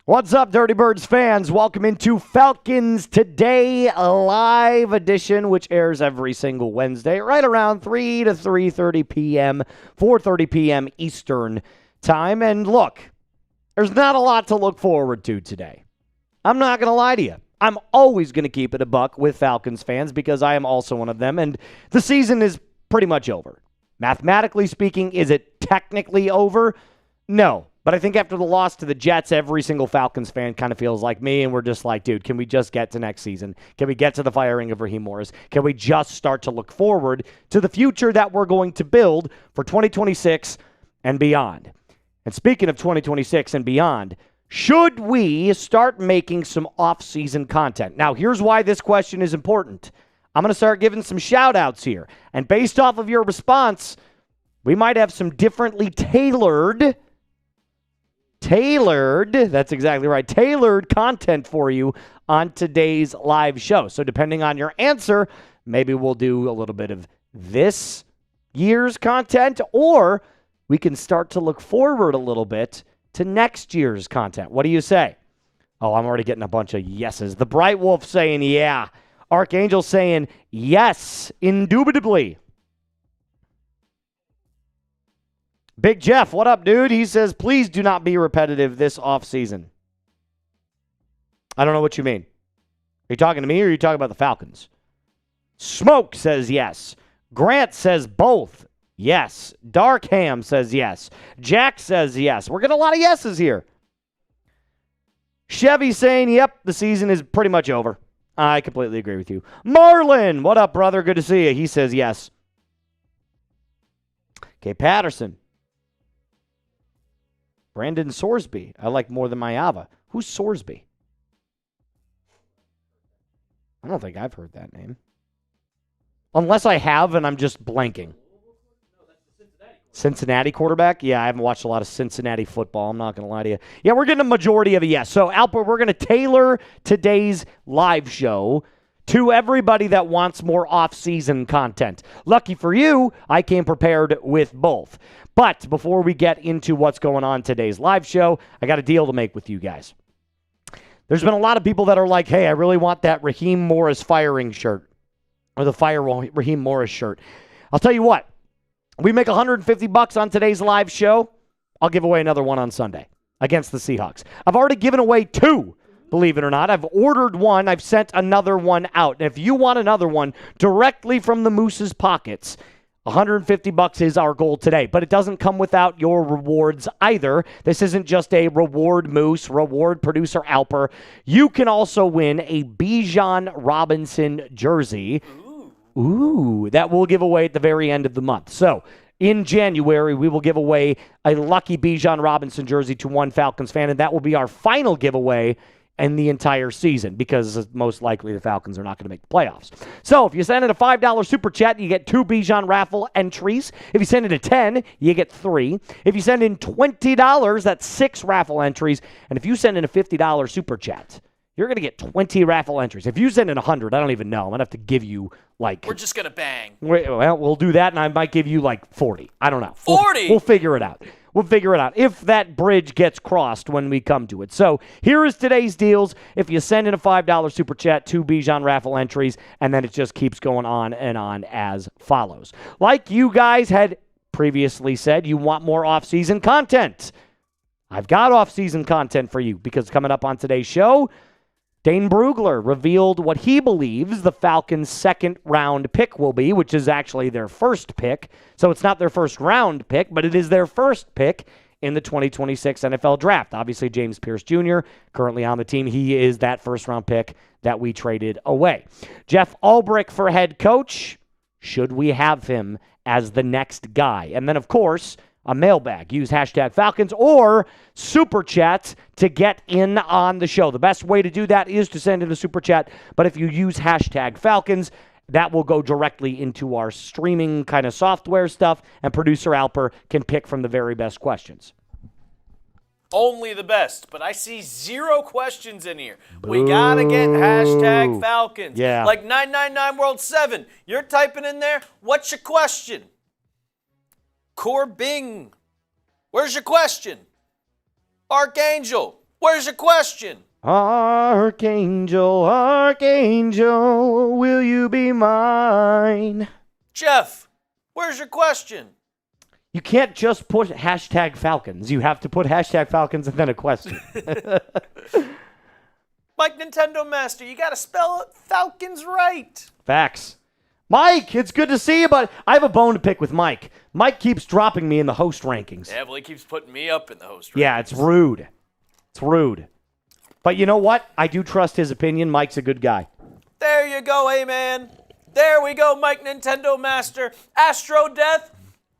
What's up, Dirty Birds fans? Welcome into Falcons Today, a live edition, which airs every single Wednesday, right around 3 to 3:30 p.m., 4:30 p.m. Eastern time. And look, there's not a lot to look forward to today. I'm not going to lie to you. I'm always going to keep it a buck with Falcons fans because I am also one of them, and the season is pretty much over. Mathematically speaking, is it technically over? No. But I think after the loss to the Jets, every single Falcons fan kind of feels like me, and we're just like, dude, can we just get to next season? Can we get to the firing of Raheem Morris? Can we just start to look forward to the future that we're going to build for 2026 and beyond? And speaking of 2026 and beyond, should we start making some off-season content? Now, here's why this question is important. I'm going to start giving some shout-outs here. And based off of your response, we might have some differently tailored, that's exactly right, tailored content for you on today's live show. So depending on your answer, maybe we'll do a little bit of this year's content, or we can start to look forward a little bit to next year's content. What do you say? Oh, I'm already getting a bunch of yeses. The Bright Wolf saying yeah. Archangel saying yes, indubitably. Big Jeff, what up, dude? He says, please do not be repetitive this offseason. I don't know what you mean. Are you talking to me or are you talking about the Falcons? Smoke says yes. Grant says both. Yes. Dark Ham says yes. Jack says yes. We're getting a lot of yeses here. Chevy saying, yep, the season is pretty much over. I completely agree with you. Marlon, what up, brother? Good to see you. He says yes. Okay, Patterson. Brandon Sorsby, I like more than Mayava. Who's Sorsby? I don't think I've heard that name. Unless I have and I'm just blanking. Cincinnati quarterback? Yeah, I haven't watched a lot of Cincinnati football. I'm not going to lie to you. Yeah, we're getting a majority of a yes. So, Alper, we're going to tailor today's live show to everybody that wants more off-season content. Lucky for you, I came prepared with both. But before we get into what's going on today's live show, I got a deal to make with you guys. There's been a lot of people that are like, hey, I really want that Raheem Morris firing shirt, or the Fire Raheem Morris shirt. I'll tell you what, we make $150 on today's live show. I'll give away another one on Sunday against the Seahawks. I've already given away two. Believe it or not, I've ordered one. I've sent another one out. And if you want another one directly from the Moose's pockets, $150 is our goal today. But it doesn't come without your rewards either. This isn't just a reward Moose, reward producer Alper. You can also win a Bijan Robinson jersey. Ooh, that we'll give away at the very end of the month. So, in January, we will give away a lucky Bijan Robinson jersey to one Falcons fan, and that will be our final giveaway in the entire season because most likely the Falcons are not going to make the playoffs. So if you send in a $5 super chat, you get 2 Bijan raffle entries. If you send in a 10, you get 3. If you send in $20, that's 6 raffle entries. And if you send in a $50 super chat, you're going to get 20 raffle entries. If you send in 100, I don't even know. I'm going to have to give you like... We're just going to bang. Well, we'll do that, and I might give you like 40. I don't know. 40? We'll figure it out. We'll figure it out if that bridge gets crossed when we come to it. So here is today's deals. If you send in a $5 super chat, 2 Bijan raffle entries, and then it just keeps going on and on as follows. Like you guys had previously said, you want more off-season content. I've got off-season content for you because coming up on today's show, Dane Brugler revealed what he believes the Falcons' second-round pick will be, which is actually their first pick. So it's not their first-round pick, but it is their first pick in the 2026 NFL Draft. Obviously, James Pearce Jr., currently on the team, he is that first-round pick that we traded away. Jeff Ulbrich for head coach. Should we have him as the next guy? And then, of course, a mailbag. Use hashtag Falcons or Super Chat to get in on the show. The best way to do that is to send in a Super Chat, but if you use hashtag Falcons, that will go directly into our streaming kind of software stuff, and producer Alper can pick from the very best questions. Only the best, but I see 0 questions in here. We got to get hashtag Falcons. Yeah. Like 999 World 7. You're typing in there, what's your question? Corbing, where's your question? Archangel, Where's your question? Archangel, Archangel, will you be mine? Jeff, where's your question? You can't just put hashtag Falcons. You have to put hashtag Falcons and then a question. Mike Nintendo Master, you got to spell Falcons right. Facts. Mike, it's good to see you, but I have a bone to pick with Mike. Mike keeps dropping me in the host rankings. Yeah, well, he keeps putting me up in the host rankings. Yeah, it's rude. It's rude. But you know what? I do trust his opinion. Mike's a good guy. There you go, A-Man. There we go, Mike Nintendo Master. Astro Death,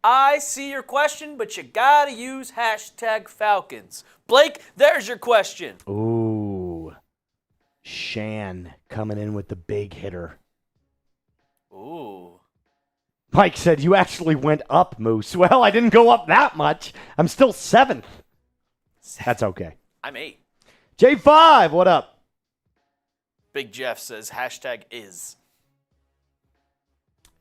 I see your question, but you got to use hashtag Falcons. Blake, there's your question. Ooh. Shan coming in with the big hitter. Ooh. Mike said, you actually went up, Moose. Well, I didn't go up that much. I'm still 7th. That's okay. I'm 8. J5, what up? Big Jeff says hashtag is.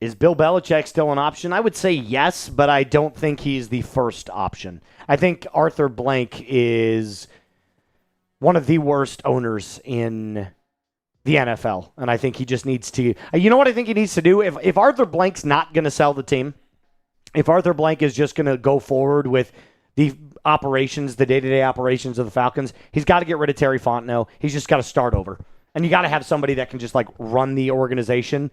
Is Bill Belichick still an option? I would say yes, but I don't think he's the first option. I think Arthur Blank is one of the worst owners in the NFL, and I think he just needs to... You know what I think he needs to do? If Arthur Blank's not going to sell the team, if Arthur Blank is just going to go forward with the operations, the day-to-day operations of the Falcons, he's got to get rid of Terry Fontenot. He's just got to start over. And you got to have somebody that can just like run the organization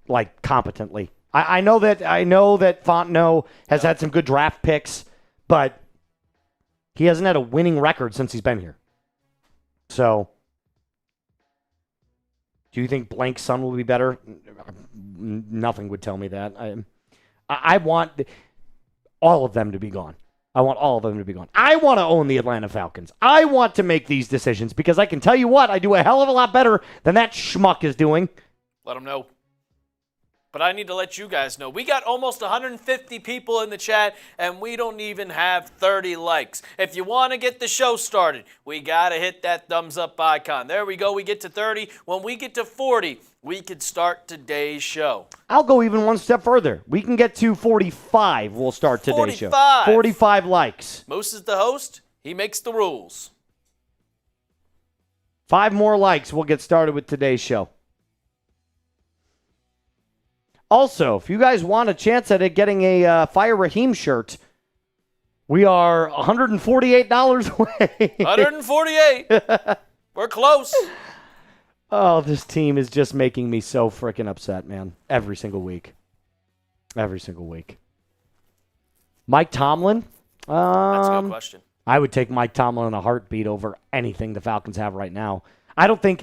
like competently. I know that Fontenot has had some good draft picks, but he hasn't had a winning record since he's been here. So, do you think Blank's son will be better? Nothing would tell me that. I want all of them to be gone. I want all of them to be gone. I want to own the Atlanta Falcons. I want to make these decisions because I can tell you what, I do a hell of a lot better than that schmuck is doing. Let him know. But I need to let you guys know. We got almost 150 people in the chat, and we don't even have 30 likes. If you want to get the show started, we got to hit that thumbs up icon. There we go. We get to 30. When we get to 40, we could start today's show. I'll go even one step further. We can get to 45. We'll start today's show. 45 likes. Moose is the host. He makes the rules. 5 more likes. We'll get started with today's show. Also, if you guys want a chance at getting a Fire Raheem shirt, we are $148 away. 148. We're close. Oh, this team is just making me so freaking upset, man. Every single week. Every single week. Mike Tomlin? That's a good question. I would take Mike Tomlin in a heartbeat over anything the Falcons have right now. I don't think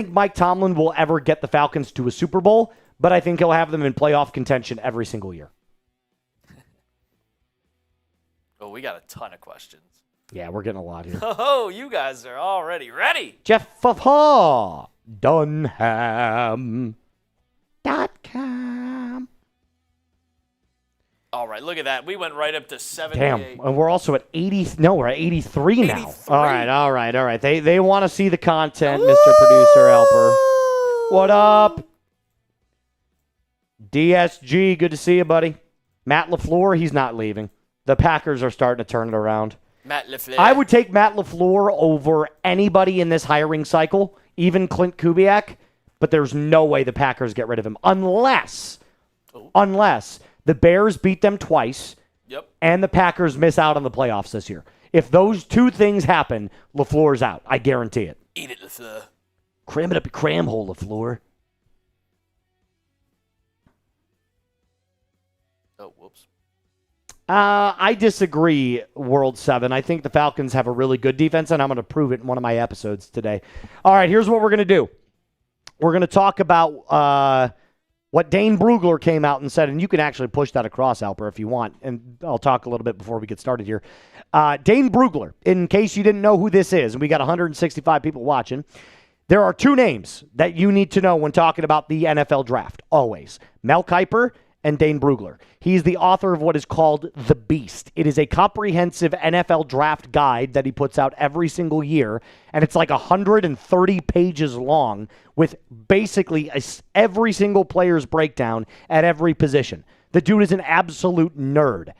Mike Tomlin will ever get the Falcons to a Super Bowl, but I think he'll have them in playoff contention every single year. Oh, we got a ton of questions. Yeah, we're getting a lot here. Oh, you guys are already ready. Jeff Dunham.com. All right, look at that. We went right up to 78. Damn, and we're also at 80. No, we're at 83 now. 83. All right. They want to see the content, Mr. Producer Helper. What up? DSG, good to see you, buddy. Matt LaFleur, he's not leaving. The Packers are starting to turn it around. Matt LaFleur. I would take Matt LaFleur over anybody in this hiring cycle, even Clint Kubiak, but there's no way the Packers get rid of him unless the Bears beat them twice and the Packers miss out on the playoffs this year. If those two things happen, LaFleur's out. I guarantee it. Eat it, LaFleur. Cram it up your cram hole, LaFleur. Oh, whoops. I disagree, World 7. I think the Falcons have a really good defense, and I'm going to prove it in one of my episodes today. All right, here's what we're going to do. We're going to talk about what Dane Brugler came out and said, and you can actually push that across, Alper, if you want, and I'll talk a little bit before we get started here. Dane Brugler, in case you didn't know who this is, and we got 165 people watching, there are 2 names that you need to know when talking about the NFL draft, always. Mel Kiper and Dane Brugler. He's the author of what is called The Beast. It is a comprehensive NFL draft guide that he puts out every single year, and it's like 130 pages long with basically every single player's breakdown at every position. The dude is an absolute nerd.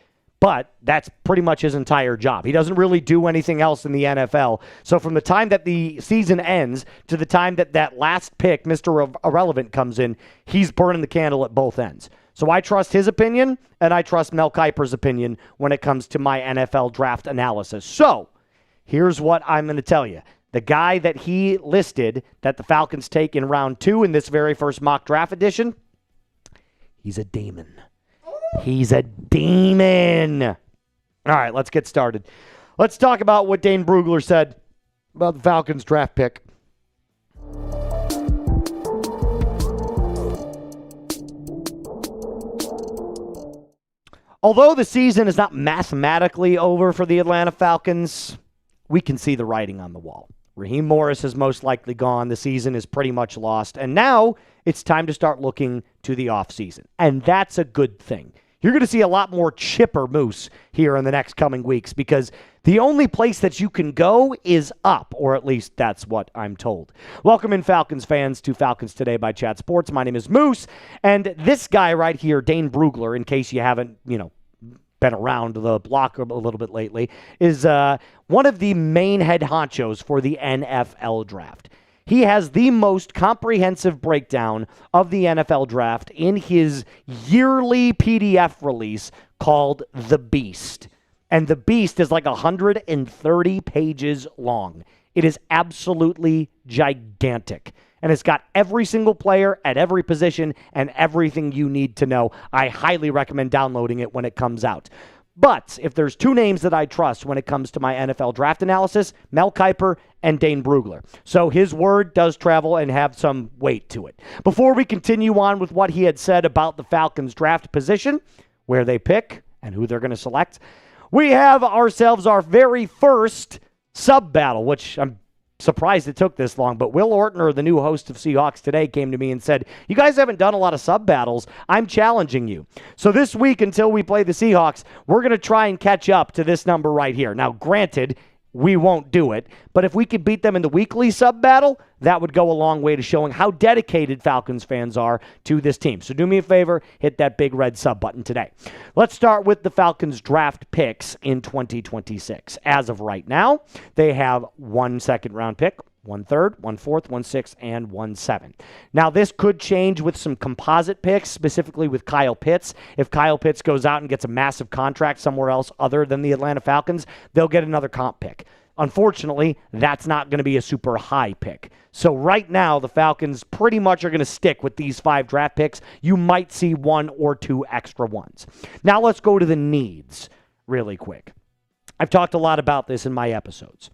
but that's pretty much his entire job. He doesn't really do anything else in the NFL. So from the time that the season ends to the time that that last pick, Mr. Irrelevant, comes in, he's burning the candle at both ends. So I trust his opinion, and I trust Mel Kiper's opinion when it comes to my NFL draft analysis. So here's what I'm going to tell you. The guy that he listed that the Falcons take in round 2 in this very first mock draft edition, he's a demon. He's a demon. All right, let's get started. Let's talk about what Dane Brugler said about the Falcons draft pick. Although the season is not mathematically over for the Atlanta Falcons, we can see the writing on the wall. Raheem Morris is most likely gone. The season is pretty much lost. And now it's time to start looking to the offseason. And that's a good thing. You're going to see a lot more chipper moose here in the next coming weeks because the only place that you can go is up, or at least that's what I'm told. Welcome in, Falcons fans, to Falcons Today by Chat Sports. My name is Moose, and this guy right here, Dane Brugler, in case you haven't, been around the block a little bit lately, is one of the main head honchos for the NFL draft. He has the most comprehensive breakdown of the NFL draft in his yearly PDF release called The Beast. And The Beast is like 130 pages long. It is absolutely gigantic. And it's got every single player at every position and everything you need to know. I highly recommend downloading it when it comes out. But if there's two names that I trust when it comes to my NFL draft analysis, Mel Kiper and Dane Brugler. So his word does travel and have some weight to it. Before we continue on with what he had said about the Falcons draft position, where they pick and who they're going to select, we have ourselves our very first sub-battle, which I'm surprised it took this long, but Will Ortner, the new host of Seahawks Today, came to me and said, you guys haven't done a lot of sub-battles. I'm challenging you. So this week, until we play the Seahawks, we're going to try and catch up to this number right here. Now, granted, we won't do it, but if we could beat them in the weekly sub-battle, that would go a long way to showing how dedicated Falcons fans are to this team. So do me a favor, hit that big red sub button today. Let's start with the Falcons draft picks in 2026. As of right now, they have 1 second-round pick, 1 third, 1 fourth, 1 sixth, and 1 seventh. Now, this could change with some composite picks, specifically with Kyle Pitts. If Kyle Pitts goes out and gets a massive contract somewhere else other than the Atlanta Falcons, they'll get another comp pick. Unfortunately, that's not going to be a super high pick. So right now, the Falcons pretty much are going to stick with these 5 draft picks. You might see 1 or 2 extra ones. Now let's go to the needs really quick. I've talked a lot about this in my episodes.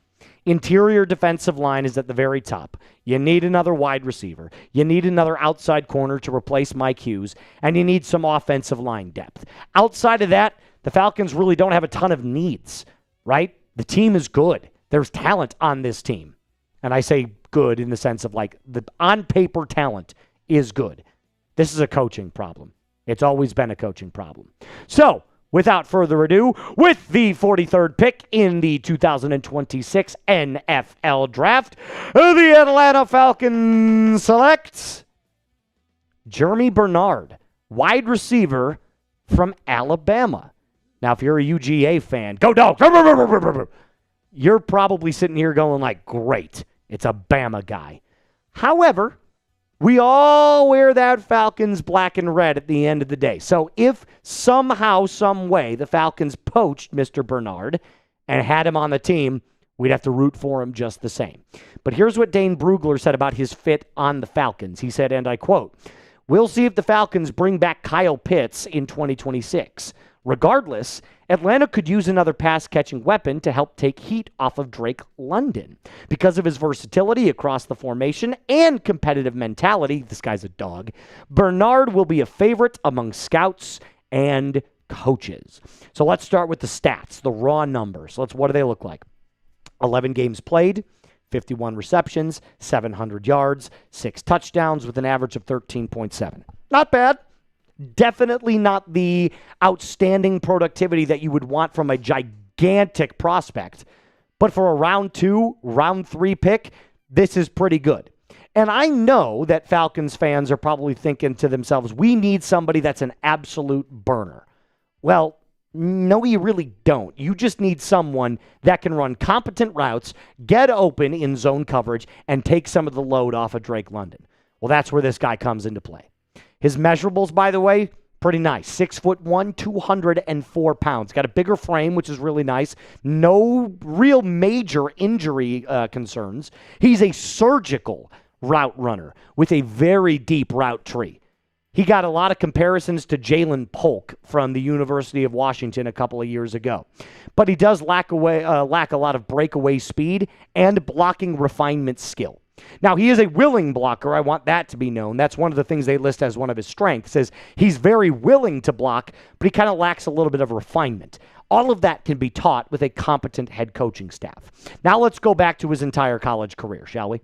Interior defensive line is at the very top. You need another wide receiver. You need another outside corner to replace Mike Hughes, and you need some offensive line depth. Outside of that, the Falcons really don't have a ton of needs, right? The team is good. There's talent on this team. And I say good in the sense of like the on-paper talent is good. This is a coaching problem. It's always been a coaching problem. So, without further ado, with the 43rd pick in the 2026 NFL Draft, the Atlanta Falcons select Germie Bernard, wide receiver from Alabama. Now, if you're a UGA fan, go Dogs! You're probably sitting here going like, great, it's a Bama guy. However, we all wear that Falcons black and red at the end of the day. So if somehow, some way, the Falcons poached Mr. Bernard and had him on the team, we'd have to root for him just the same. But here's what Dane Brugler said about his fit on the Falcons. He said, and I quote, "We'll see if the Falcons bring back Kyle Pitts in 2026. Regardless, Atlanta could use another pass-catching weapon to help take heat off of Drake London. Because of his versatility across the formation and competitive mentality," this guy's a dog, "Bernard will be a favorite among scouts and coaches." So let's start with the stats, the raw numbers. What do they look like? 11 games played, 51 receptions, 700 yards, 6 touchdowns with an average of 13.7. Not bad. Definitely not the outstanding productivity that you would want from a gigantic prospect. But for a round 2, round 3 pick, this is pretty good. And I know that Falcons fans are probably thinking to themselves, we need somebody that's an absolute burner. Well, No, you really don't. You just need someone that can run competent routes, get open in zone coverage, and take some of the load off of Drake London. Well, that's where this guy comes into play. His measurables, by the way, pretty nice. 6'1", 204 pounds. Got a bigger frame, which is really nice. No real major injury concerns. He's a surgical route runner with a very deep route tree. He got a lot of comparisons to Jalen Polk from the University of Washington a couple of years ago. But he does lack a lot of breakaway speed and blocking refinement skill. Now, he is a willing blocker. I want that to be known. That's one of the things they list as one of his strengths, is he's very willing to block, but he kind of lacks a little bit of refinement. All of that can be taught with a competent head coaching staff. Now let's go back to his entire college career, shall we?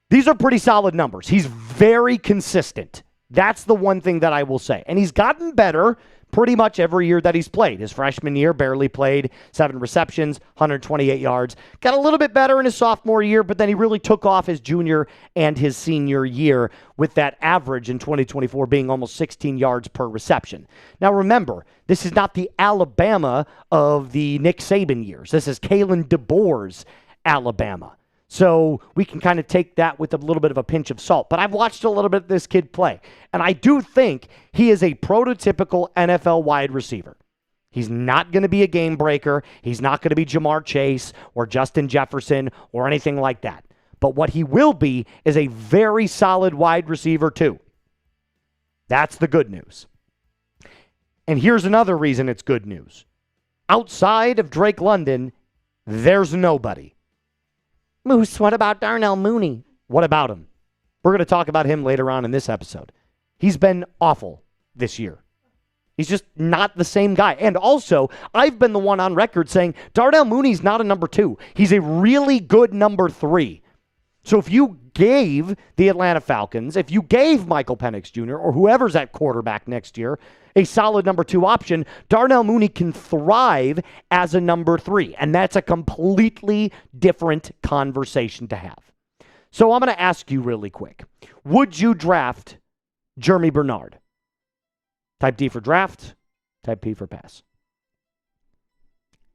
These are pretty solid numbers. He's very consistent. That's the one thing that I will say. And he's gotten better pretty much every year that he's played. His freshman year, barely played, 7 receptions, 128 yards. Got a little bit better in his sophomore year, but then he really took off his junior and his senior year with that average in 2024 being almost 16 yards per reception. Now remember, this is not the Alabama of the Nick Saban years. This is Kalen DeBoer's Alabama. So we can kind of take that with a little bit of a pinch of salt. But I've watched a little bit of this kid play, and I do think he is a prototypical NFL wide receiver. He's not going to be a game breaker. He's not going to be Jamar Chase or Justin Jefferson or anything like that. But what he will be is a very solid wide receiver too. That's the good news. And here's another reason it's good news. Outside of Drake London, there's nobody. Moose, what about Darnell Mooney? What about him? We're going to talk about him later on in this episode. He's been awful this year. He's just not the same guy. And also, I've been the one on record saying Darnell Mooney's not a number 2. He's a really good number 3. So if you gave the Atlanta Falcons, if you gave Michael Penix Jr. or whoever's at quarterback next year a solid number 2 option, Darnell Mooney can thrive as a number 3. And that's a completely different conversation to have. So I'm going to ask you really quick. Would you draft Germie Bernard? Type D for draft, type P for pass.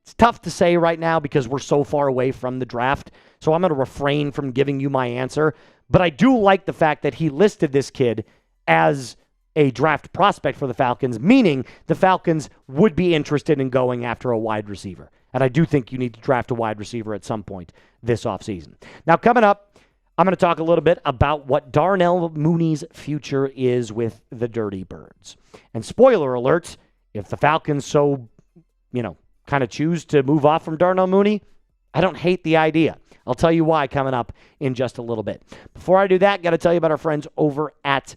It's tough to say right now because we're so far away from the draft, so I'm going to refrain from giving you my answer. But I do like the fact that he listed this kid as a draft prospect for the Falcons, meaning the Falcons would be interested in going after a wide receiver. And I do think you need to draft a wide receiver at some point this offseason. Now, coming up, I'm going to talk a little bit about what Darnell Mooney's future is with the Dirty Birds. And spoiler alert, if the Falcons kind of choose to move off from Darnell Mooney, I don't hate the idea. I'll tell you why coming up in just a little bit. Before I do that, got to tell you about our friends over at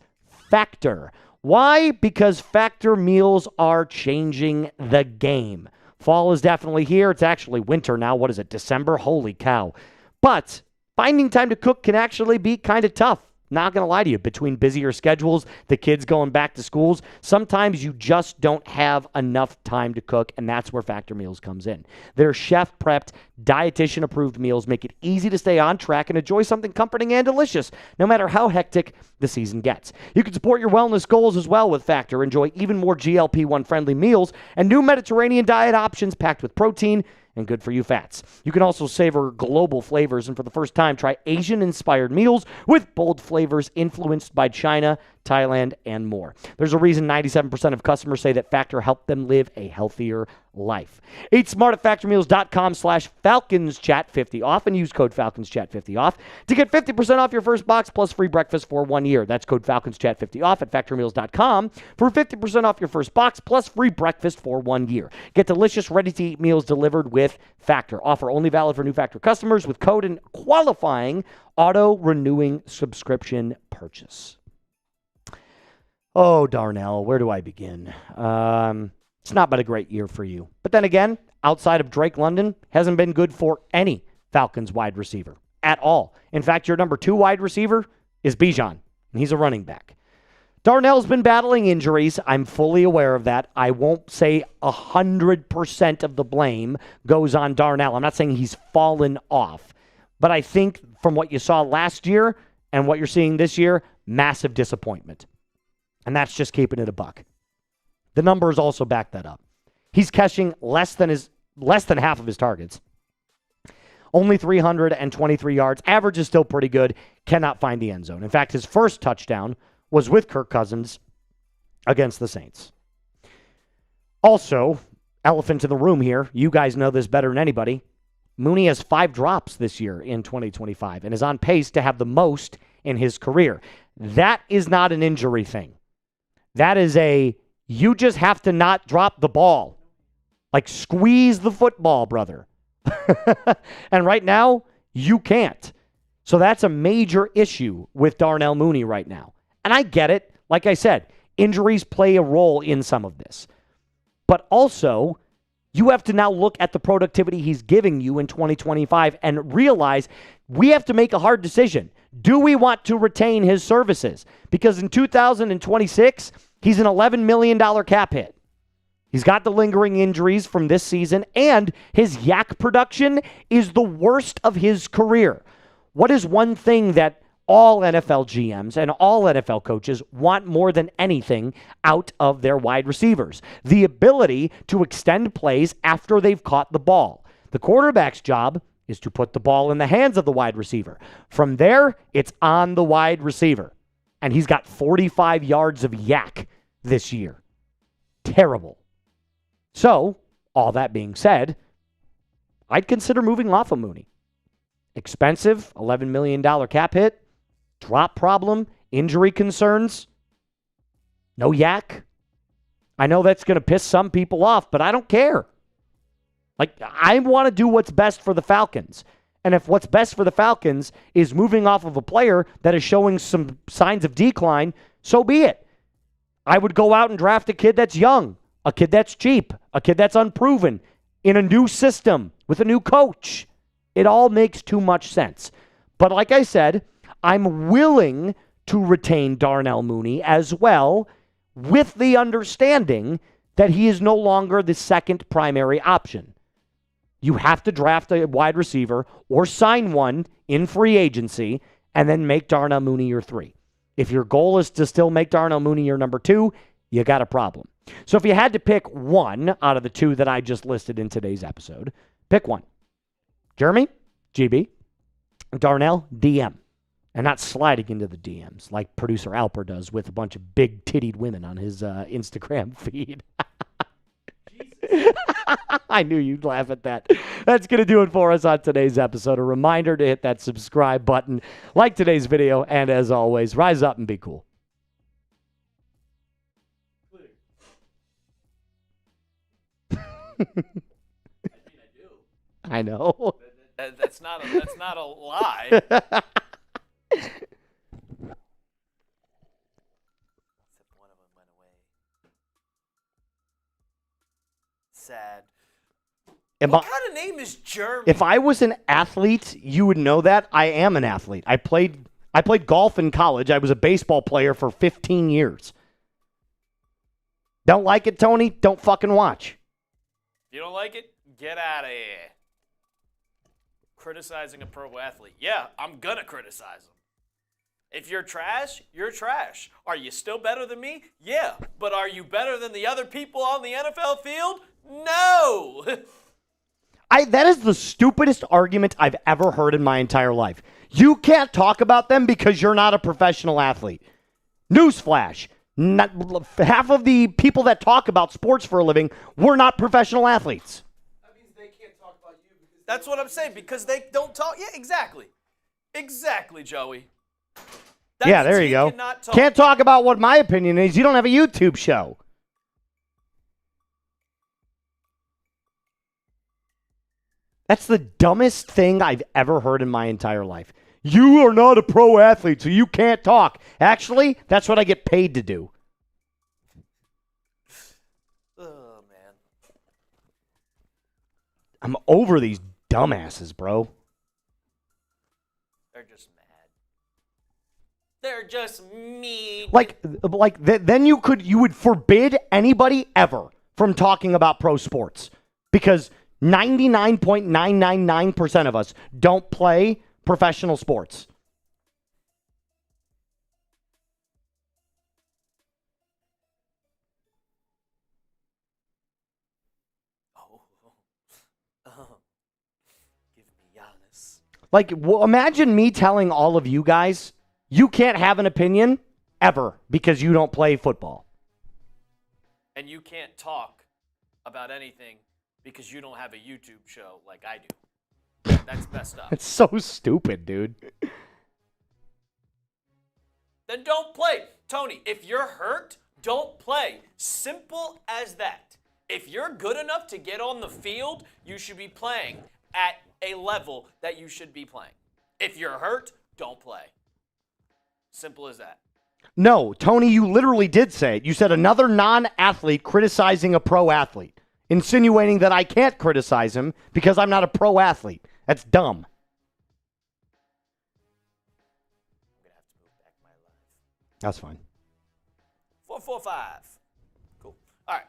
Factor. Why? Because Factor meals are changing the game. Fall is definitely here. It's actually winter now. What is it, December? Holy cow. But finding time to cook can actually be kind of tough. Not going to lie to you. Between busier schedules, the kids going back to schools, sometimes you just don't have enough time to cook, and that's where Factor Meals comes in. Their chef-prepped, dietitian-approved meals make it easy to stay on track and enjoy something comforting and delicious, no matter how hectic the season gets. You can support your wellness goals as well with Factor. Enjoy even more GLP-1-friendly meals and new Mediterranean diet options packed with protein and good-for-you fats. You can also savor global flavors, and for the first time, try Asian-inspired meals with bold flavors influenced by China, Thailand, and more. There's a reason 97% of customers say that Factor helped them live a healthier life. Eat smart at factormeals.com/FalconsChat50 off and use code FalconsChat50 off to get 50% off your first box plus free breakfast for 1 year. That's code FalconsChat50 off at factormeals.com for 50% off your first box plus free breakfast for 1 year. Get delicious, ready-to-eat meals delivered with Factor. Offer only valid for new Factor customers with code and qualifying auto-renewing subscription purchase. Oh, Darnell, where do I begin? It's not been a great year for you. But then again, outside of Drake London, hasn't been good for any Falcons wide receiver at all. In fact, your number 2 wide receiver is Bijan, and he's a running back. Darnell's been battling injuries. I'm fully aware of that. I won't say 100% of the blame goes on Darnell. I'm not saying he's fallen off. But I think from what you saw last year and what you're seeing this year, massive disappointment. And that's just keeping it a buck. The numbers also back that up. He's catching less than half of his targets. Only 323 yards. Average is still pretty good. Cannot find the end zone. In fact, his first touchdown was with Kirk Cousins against the Saints. Also, elephant in the room here. You guys know this better than anybody. Mooney has 5 drops this year in 2025 and is on pace to have the most in his career. That is not an injury thing. That is you just have to not drop the ball. Like, squeeze the football, brother. And right now, you can't. So that's a major issue with Darnell Mooney right now. And I get it. Like I said, injuries play a role in some of this. But also, you have to now look at the productivity he's giving you in 2025 and realize we have to make a hard decision. Do we want to retain his services? Because in 2026, he's an $11 million cap hit. He's got the lingering injuries from this season, and his yak production is the worst of his career. What is one thing that all NFL GMs and all NFL coaches want more than anything out of their wide receivers? The ability to extend plays after they've caught the ball. The quarterback's job is to put the ball in the hands of the wide receiver. From there, it's on the wide receiver. And he's got 45 yards of yak this year. Terrible. So, all that being said, I'd consider moving off of Mooney. Expensive, $11 million cap hit, drop problem, injury concerns, no yak. I know that's going to piss some people off, but I don't care. Like, I want to do what's best for the Falcons. And if what's best for the Falcons is moving off of a player that is showing some signs of decline, so be it. I would go out and draft a kid that's young, a kid that's cheap, a kid that's unproven, in a new system, with a new coach. It all makes too much sense. But like I said, I'm willing to retain Darnell Mooney as well, with the understanding that he is no longer the second primary option. You have to draft a wide receiver or sign one in free agency and then make Darnell Mooney your 3. If your goal is to still make Darnell Mooney your number 2, you got a problem. So if you had to pick one out of the 2 that I just listed in today's episode, pick one. Germie, GB, Darnell, DM. And not sliding into the DMs like producer Alper does with a bunch of big-tittied women on his Instagram feed. I knew you'd laugh at that. That's going to do it for us on today's episode. A reminder to hit that subscribe button, like today's video, and as always, rise up and be cool. I do. I know. That's not a lie. Except one of them went away. Sad. What kind of name is Germie? If I was an athlete, you would know that. I am an athlete. I played golf in college. I was a baseball player for 15 years. Don't like it, Tony? Don't fucking watch. You don't like it? Get out of here. Criticizing a pro athlete. Yeah, I'm going to criticize him. If you're trash, you're trash. Are you still better than me? Yeah. But are you better than the other people on the NFL field? No. That is the stupidest argument I've ever heard in my entire life. You can't talk about them because you're not a professional athlete. Newsflash. Half of the people that talk about sports for a living were not professional athletes. That means they can't talk about you. That's what I'm saying, because they don't talk. Yeah, exactly. Exactly, Joey. Yeah, there you go. Can't talk about what my opinion is. You don't have a YouTube show. That's the dumbest thing I've ever heard in my entire life. You are not a pro athlete, so you can't talk. Actually, that's what I get paid to do. Oh, man. I'm over these dumbasses, bro. They're just mad. They're just mean. Then you would forbid anybody ever from talking about pro sports, because 99.999% of us don't play professional sports. Like, imagine me telling all of you guys, you can't have an opinion ever because you don't play football. And you can't talk about anything because you don't have a YouTube show like I do. That's messed up. It's so stupid, dude. Then don't play. Tony, if you're hurt, don't play. Simple as that. If you're good enough to get on the field, you should be playing at a level that you should be playing. If you're hurt, don't play. Simple as that. No, Tony, you literally did say it. You said another non-athlete criticizing a pro athlete, insinuating that I can't criticize him because I'm not a pro athlete. That's dumb. I'm going to have to move back my life. That's fine. 445. Cool. All right.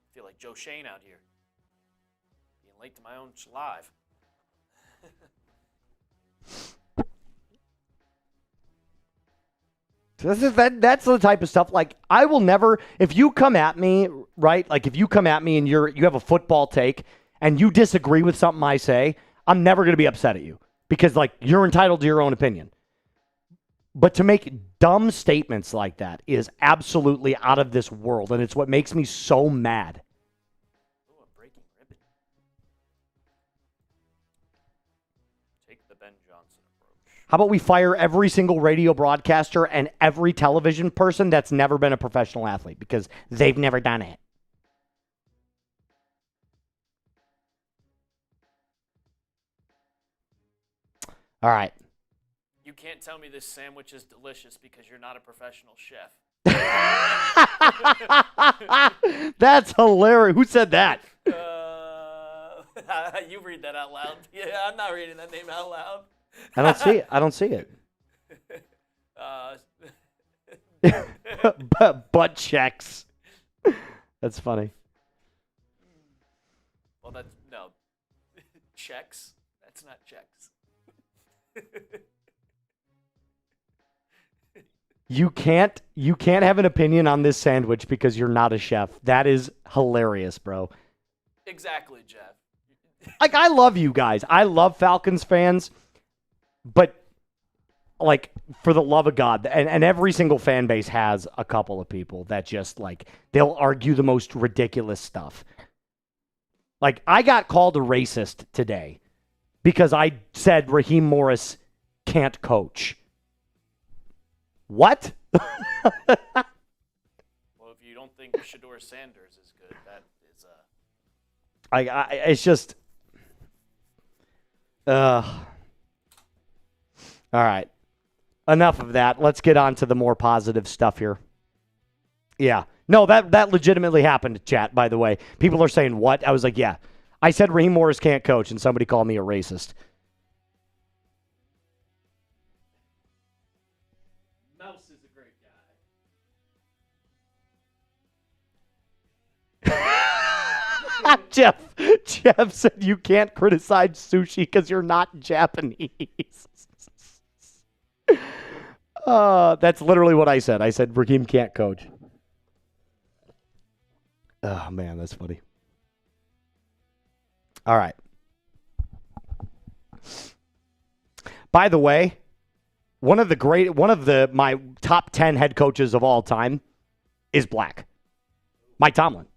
I feel like Joe Shane out here. Being late to my own live. That's the type of stuff, like, I will never, if you come at me, right, like if you come at me and you have a football take and you disagree with something I say, I'm never going to be upset at you because, like, you're entitled to your own opinion. But to make dumb statements like that is absolutely out of this world, and it's what makes me so mad. Ooh, a breaking ribbon. Take the Ben Johnson approach. How about we fire every single radio broadcaster and every television person that's never been a professional athlete because they've never done it? All right. You can't tell me this sandwich is delicious because you're not a professional chef. That's hilarious. Who said that? You read that out loud. Yeah, I'm not reading that name out loud. I don't see it. I don't see it. Butt checks. That's funny. Well, that's no. Checks? That's not checks. You can't have an opinion on this sandwich because you're not a chef. That is hilarious, bro. Exactly, Jeff. Like, I love you guys. I love Falcons fans, but, like, for the love of God, and every single fan base has a couple of people that just, like, they'll argue the most ridiculous stuff. Like, I got called a racist today because I said Raheem Morris can't coach. What? Well, if you don't think Shedeur Sanders is good, that is it's just. All right. Enough of that. Let's get on to the more positive stuff here. Yeah. No, that legitimately happened, chat, by the way. People are saying, what? I was like, yeah. I said Raheem Morris can't coach, and somebody called me a racist. Mouse is a great guy. Jeff said you can't criticize sushi because you're not Japanese. That's literally what I said. I said Raheem can't coach. Oh, man, that's funny. All right. By the way, one of my top 10 head coaches of all time is black. Mike Tomlin.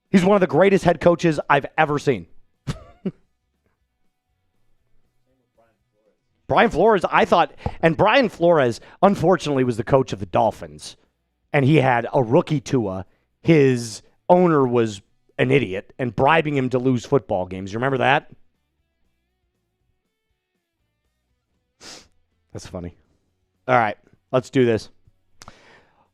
He's one of the greatest head coaches I've ever seen. Brian Flores, I thought, and Brian Flores, unfortunately, was the coach of the Dolphins, and he had a rookie Tua. His owner was an idiot and bribing him to lose football games. You remember that? That's funny. All right, let's do this.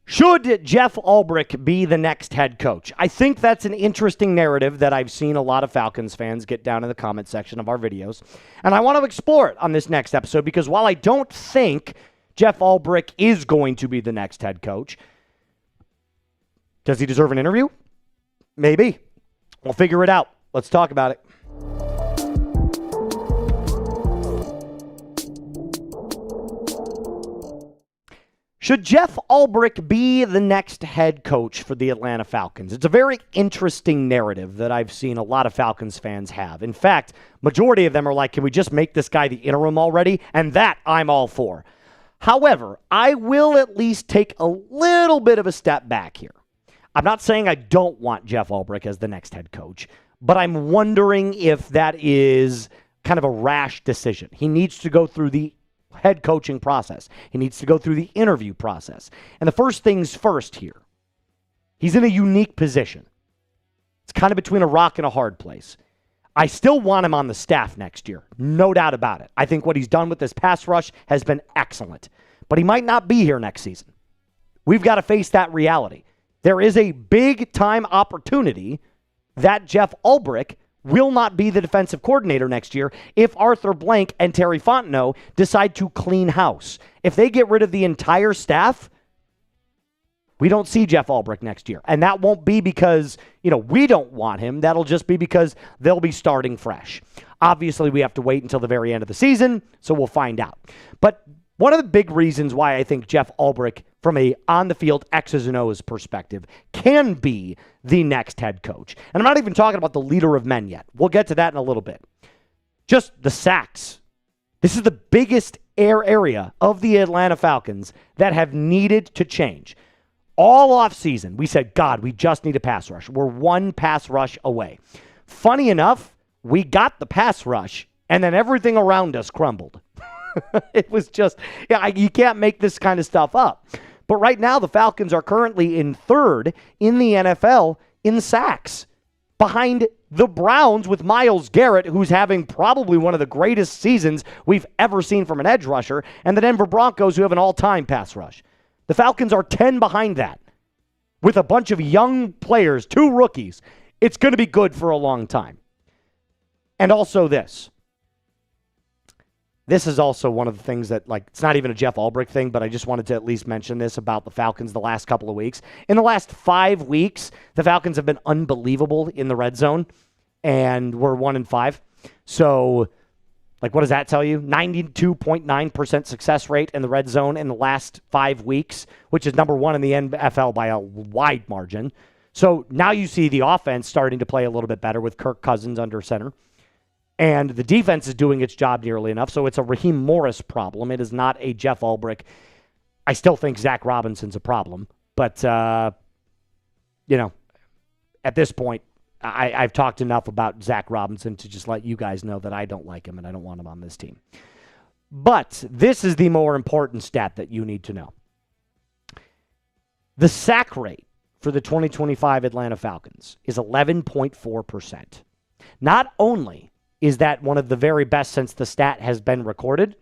Should Jeff Ulbrich be the next head coach? I think that's an interesting narrative that I've seen a lot of Falcons fans get down in the comment section of our videos. And I want to explore it on this next episode because while I don't think Jeff Ulbrich is going to be the next head coach, does he deserve an interview? Maybe. We'll figure it out. Let's talk about it. Should Jeff Ulbrich be the next head coach for the Atlanta Falcons? It's a very interesting narrative that I've seen a lot of Falcons fans have. In fact, majority of them are like, can we just make this guy the interim already? And that I'm all for. However, I will at least take a little bit of a step back here. I'm not saying I don't want Jeff Ulbrich as the next head coach, but I'm wondering if that is kind of a rash decision. He needs to go through the head coaching process. He needs to go through the interview process. And the first things first here, he's in a unique position. It's kind of between a rock and a hard place. I still want him on the staff next year. No doubt about it. I think what he's done with this pass rush has been excellent. But he might not be here next season. We've got to face that reality. There is a big-time opportunity that Jeff Ulbrich will not be the defensive coordinator next year if Arthur Blank and Terry Fontenot decide to clean house. If they get rid of the entire staff, we don't see Jeff Ulbrich next year. And that won't be because, we don't want him. That'll just be because they'll be starting fresh. Obviously, we have to wait until the very end of the season, so we'll find out. But one of the big reasons why I think Jeff Ulbrich, from a on-the-field X's and O's perspective, can be the next head coach. And I'm not even talking about the leader of men yet. We'll get to that in a little bit. Just the sacks. This is the biggest area of the Atlanta Falcons that have needed to change. All offseason, we said, God, we just need a pass rush. We're one pass rush away. Funny enough, we got the pass rush, and then everything around us crumbled. It was just, you can't make this kind of stuff up. But right now, the Falcons are currently in third in the NFL in sacks, behind the Browns with Myles Garrett, who's having probably one of the greatest seasons we've ever seen from an edge rusher, and the Denver Broncos, who have an all-time pass rush. The Falcons are 10 behind that with a bunch of young players, 2 rookies. It's going to be good for a long time. And also this. This is also one of the things that, it's not even a Jeff Ulbrich thing, but I just wanted to at least mention this about the Falcons the last couple of weeks. In the last 5 weeks, the Falcons have been unbelievable in the red zone, and we're 1-5. So, what does that tell you? 92.9% success rate in the red zone in the last 5 weeks, which is number 1 in the NFL by a wide margin. So now you see the offense starting to play a little bit better with Kirk Cousins under center. And the defense is doing its job nearly enough, so it's a Raheem Morris problem. It is not a Jeff Ulbrich. I still think Zach Robinson's a problem. But, at this point, I've talked enough about Zach Robinson to just let you guys know that I don't like him and I don't want him on this team. But this is the more important stat that you need to know. The sack rate for the 2025 Atlanta Falcons is 11.4%. Not only is that one of the very best since the stat has been recorded,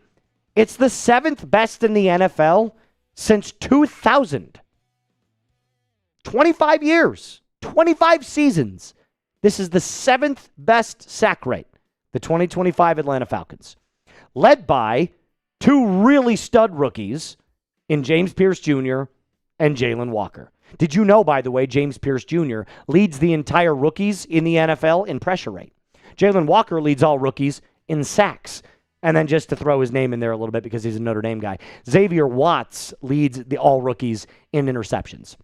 it's the 7th best in the NFL since 2000. 25 years, 25 seasons. This is the 7th best sack rate, the 2025 Atlanta Falcons, led by 2 really stud rookies in James Pearce Jr. and Jalen Walker. Did you know, by the way, James Pearce Jr. leads the entire rookies in the NFL in pressure rate? Jalen Walker leads all rookies in sacks. And then just to throw his name in there a little bit because he's a Notre Dame guy, Xavier Watts leads the all rookies in interceptions.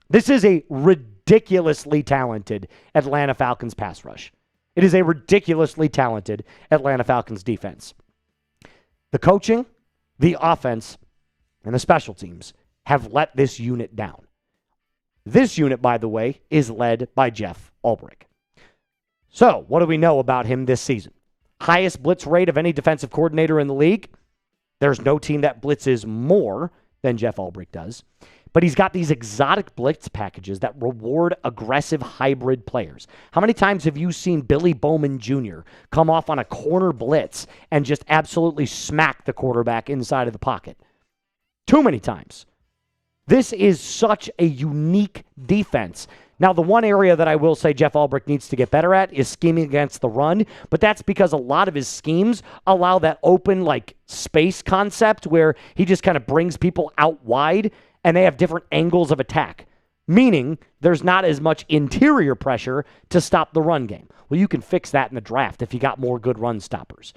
This is a ridiculously talented Atlanta Falcons pass rush. It is a ridiculously talented Atlanta Falcons defense. The coaching, the offense, and the special teams have let this unit down. This unit, by the way, is led by Jeff Ulbrich. So, what do we know about him this season? Highest blitz rate of any defensive coordinator in the league. There's no team that blitzes more than Jeff Ulbrich does. But he's got these exotic blitz packages that reward aggressive hybrid players. How many times have you seen Billy Bowman Jr. come off on a corner blitz and just absolutely smack the quarterback inside of the pocket? Too many times. This is such a unique defense. Now, the one area that I will say Jeff Ulbrich needs to get better at is scheming against the run, but that's because a lot of his schemes allow that open, space concept where he just kind of brings people out wide and they have different angles of attack, meaning there's not as much interior pressure to stop the run game. Well, you can fix that in the draft if you got more good run stoppers.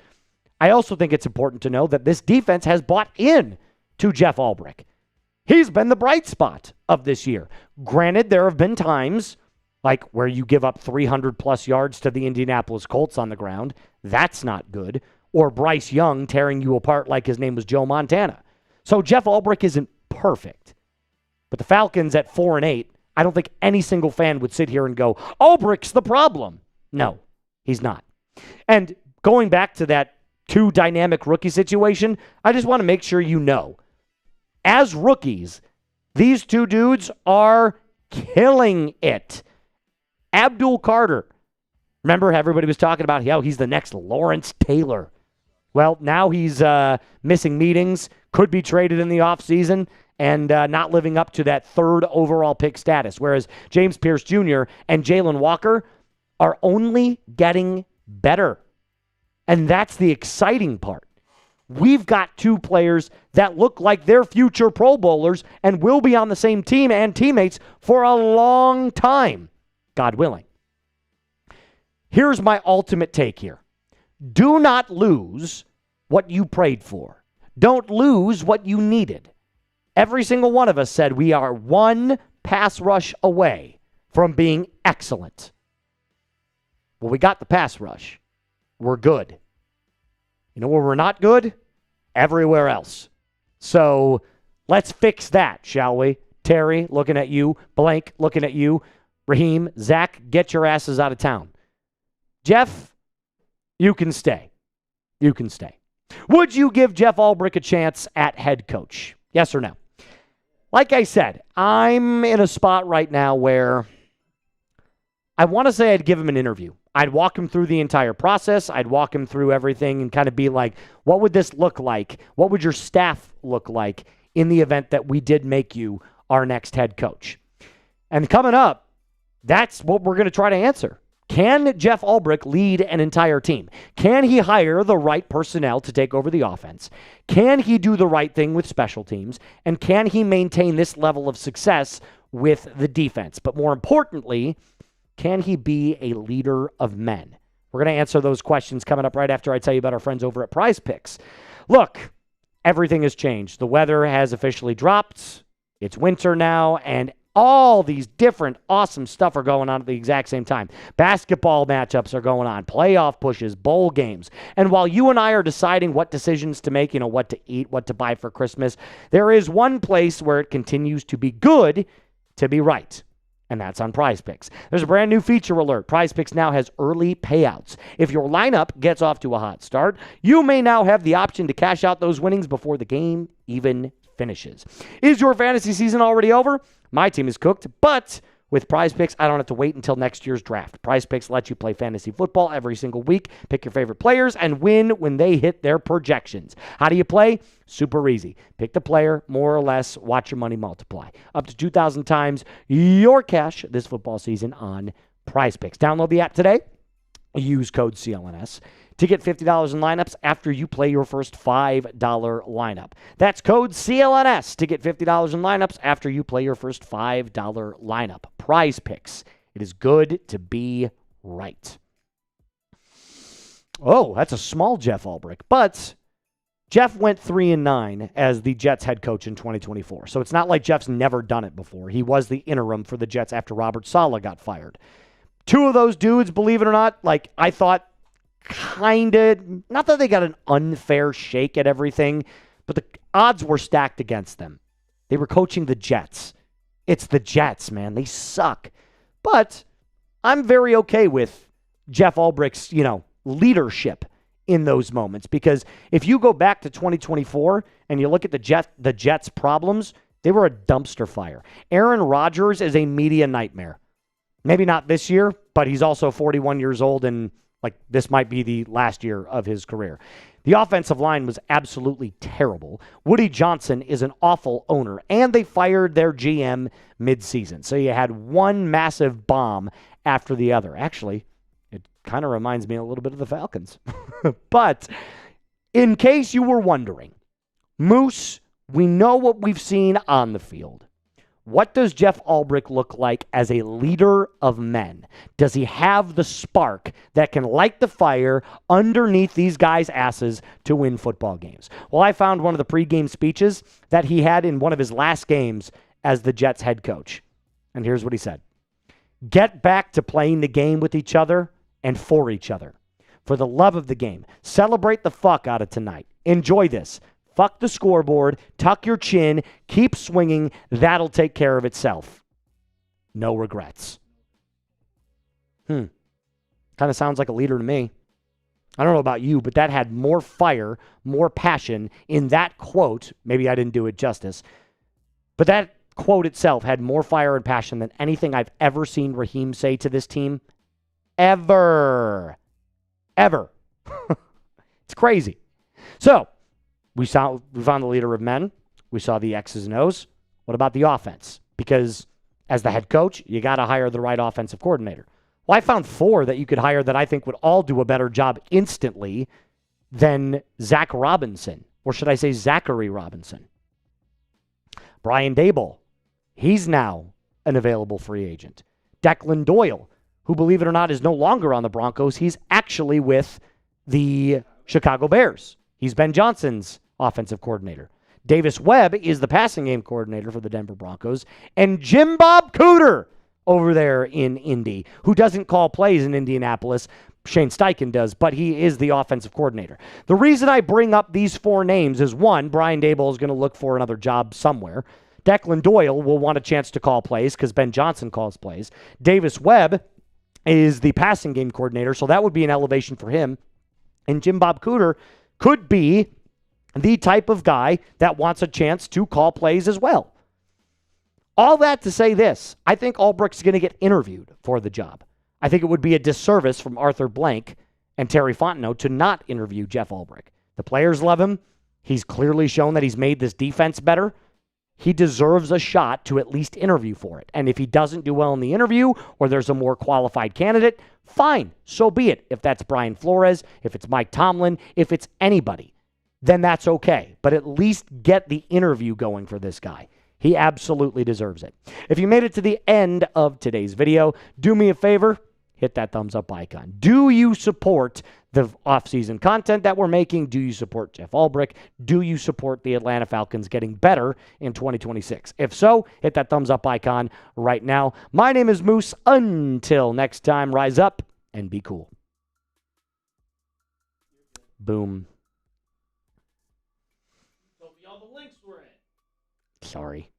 I also think it's important to know that this defense has bought in to Jeff Ulbrich. He's been the bright spot of this year. Granted, there have been times like where you give up 300-plus yards to the Indianapolis Colts on the ground. That's not good. Or Bryce Young tearing you apart like his name was Joe Montana. So Jeff Ulbrich isn't perfect. But the Falcons at 4-8, I don't think any single fan would sit here and go, Ulbrich's the problem. No, he's not. And going back to that two dynamic rookie situation, I just want to make sure you know, as rookies, these two dudes are killing it. Abdul Carter. Remember, everybody was talking about how he's the next Lawrence Taylor. Well, now he's missing meetings, could be traded in the offseason, and not living up to that third overall pick status. Whereas James Pearce Jr. and Jalen Walker are only getting better. And that's the exciting part. We've got two players that look like they're future Pro Bowlers and will be on the same team and teammates for a long time, God willing. Here's my ultimate take here. Do not lose what you prayed for. Don't lose what you needed. Every single one of us said we are one pass rush away from being excellent. Well, we got the pass rush. We're good. You know where we're not good? Everywhere else. So let's fix that, shall we? Terry, looking at you. Blank, looking at you. Raheem, Zach, get your asses out of town. Jeff, you can stay. You can stay. Would you give Jeff Ulbrich a chance at head coach? Yes or no? Like I said, I'm in a spot right now where I want to say I'd give him an interview. I'd walk him through the entire process. I'd walk him through everything and kind of be like, what would this look like? What would your staff look like in the event that we did make you our next head coach? And coming up, that's what we're going to try to answer. Can Jeff Ulbrich lead an entire team? Can he hire the right personnel to take over the offense? Can he do the right thing with special teams? And can he maintain this level of success with the defense? But more importantly, can he be a leader of men? We're going to answer those questions coming up right after I tell you about our friends over at Prize Picks. Look, everything has changed. The weather has officially dropped. It's winter now, and all these different awesome stuff are going on at the exact same time. Basketball matchups are going on, playoff pushes, bowl games. And while you and I are deciding what decisions to make, what to eat, what to buy for Christmas, there is one place where it continues to be good to be right. And that's on Prize Picks. There's a brand new feature alert. Prize Picks now has early payouts. If your lineup gets off to a hot start, you may now have the option to cash out those winnings before the game even finishes. Is your fantasy season already over? My team is cooked, but with Prize Picks, I don't have to wait until next year's draft. Prize Picks lets you play fantasy football every single week, pick your favorite players, and win when they hit their projections. How do you play? Super easy. Pick the player, more or less, watch your money multiply. Up to 2,000 times your cash this football season on Prize Picks. Download the app today. Use code CLNS to get $50 in lineups after you play your first $5 lineup. That's code CLNS to get $50 in lineups after you play your first $5 lineup. Prize Picks. It is good to be right. Oh, that's a small Jeff Ulbrich. But Jeff went 3-9 as the Jets head coach in 2024. So it's not like Jeff's never done it before. He was the interim for the Jets after Robert Saleh got fired. Two of those dudes, believe it or not, I thought kind of, not that they got an unfair shake at everything, but the odds were stacked against them. They were coaching the Jets. It's the Jets, man. They suck. But I'm very okay with Jeff Ulbrich's, leadership in those moments, because if you go back to 2024 and you look at the Jets' problems, they were a dumpster fire. Aaron Rodgers is a media nightmare. Maybe not this year, but he's also 41 years old, and this might be the last year of his career. The offensive line was absolutely terrible. Woody Johnson is an awful owner, and they fired their GM midseason. So you had one massive bomb after the other. Actually, it kind of reminds me a little bit of the Falcons. But in case you were wondering, Moose, we know what we've seen on the field. What does Jeff Ulbrich look like as a leader of men? Does he have the spark that can light the fire underneath these guys' asses to win football games? Well, I found one of the pregame speeches that he had in one of his last games as the Jets head coach. And here's what he said. Get back to playing the game with each other and for each other. For the love of the game, celebrate the fuck out of tonight. Enjoy this. Fuck the scoreboard, tuck your chin, keep swinging. That'll take care of itself. No regrets. Kind of sounds like a leader to me. I don't know about you, but that had more fire, more passion in that quote. Maybe I didn't do it justice. But that quote itself had more fire and passion than anything I've ever seen Raheem say to this team. Ever. It's crazy. So, we found the leader of men. We saw the X's and O's. What about the offense? Because as the head coach, you got to hire the right offensive coordinator. Well, I found 4 that you could hire that I think would all do a better job instantly than Zach Robinson. Or should I say Zachary Robinson? Brian Daboll. He's now an available free agent. Declan Doyle, who, believe it or not, is no longer on the Broncos. He's actually with the Chicago Bears. He's Ben Johnson's offensive coordinator. Davis Webb is the passing game coordinator for the Denver Broncos. And Jim Bob Cooter over there in Indy, who doesn't call plays in Indianapolis. Shane Steichen does, but he is the offensive coordinator. The reason I bring up these 4 names is, one, Brian Daboll is going to look for another job somewhere. Declan Doyle will want a chance to call plays because Ben Johnson calls plays. Davis Webb is the passing game coordinator, so that would be an elevation for him. And Jim Bob Cooter could be the type of guy that wants a chance to call plays as well. All that to say this, I think Ulbrich's going to get interviewed for the job. I think it would be a disservice from Arthur Blank and Terry Fontenot to not interview Jeff Ulbrich. The players love him. He's clearly shown that he's made this defense better. He deserves a shot to at least interview for it. And if he doesn't do well in the interview or there's a more qualified candidate, fine, so be it. If that's Brian Flores, if it's Mike Tomlin, if it's anybody, then that's okay. But at least get the interview going for this guy. He absolutely deserves it. If you made it to the end of today's video, do me a favor, hit that thumbs up icon. Do you support the offseason content that we're making? Do you support Jeff Ulbrich? Do you support the Atlanta Falcons getting better in 2026? If so, hit that thumbs up icon right now. My name is Moose. Until next time, rise up and be cool. Boom. Told me all the links were in. Sorry.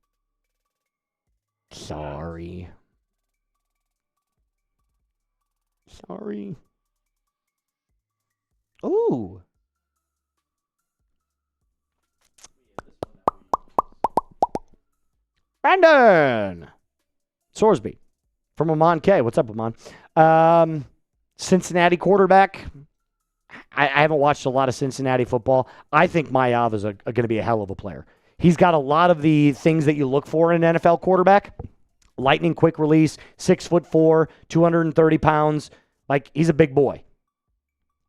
Ooh. Brandon Sorsby from Amon K. What's up, Amon? Cincinnati quarterback. I haven't watched a lot of Cincinnati football. I think Mayav is going to be a hell of a player. He's got a lot of the things that you look for in an NFL quarterback. Lightning quick release, 6'4", 230 pounds. Like, he's a big boy.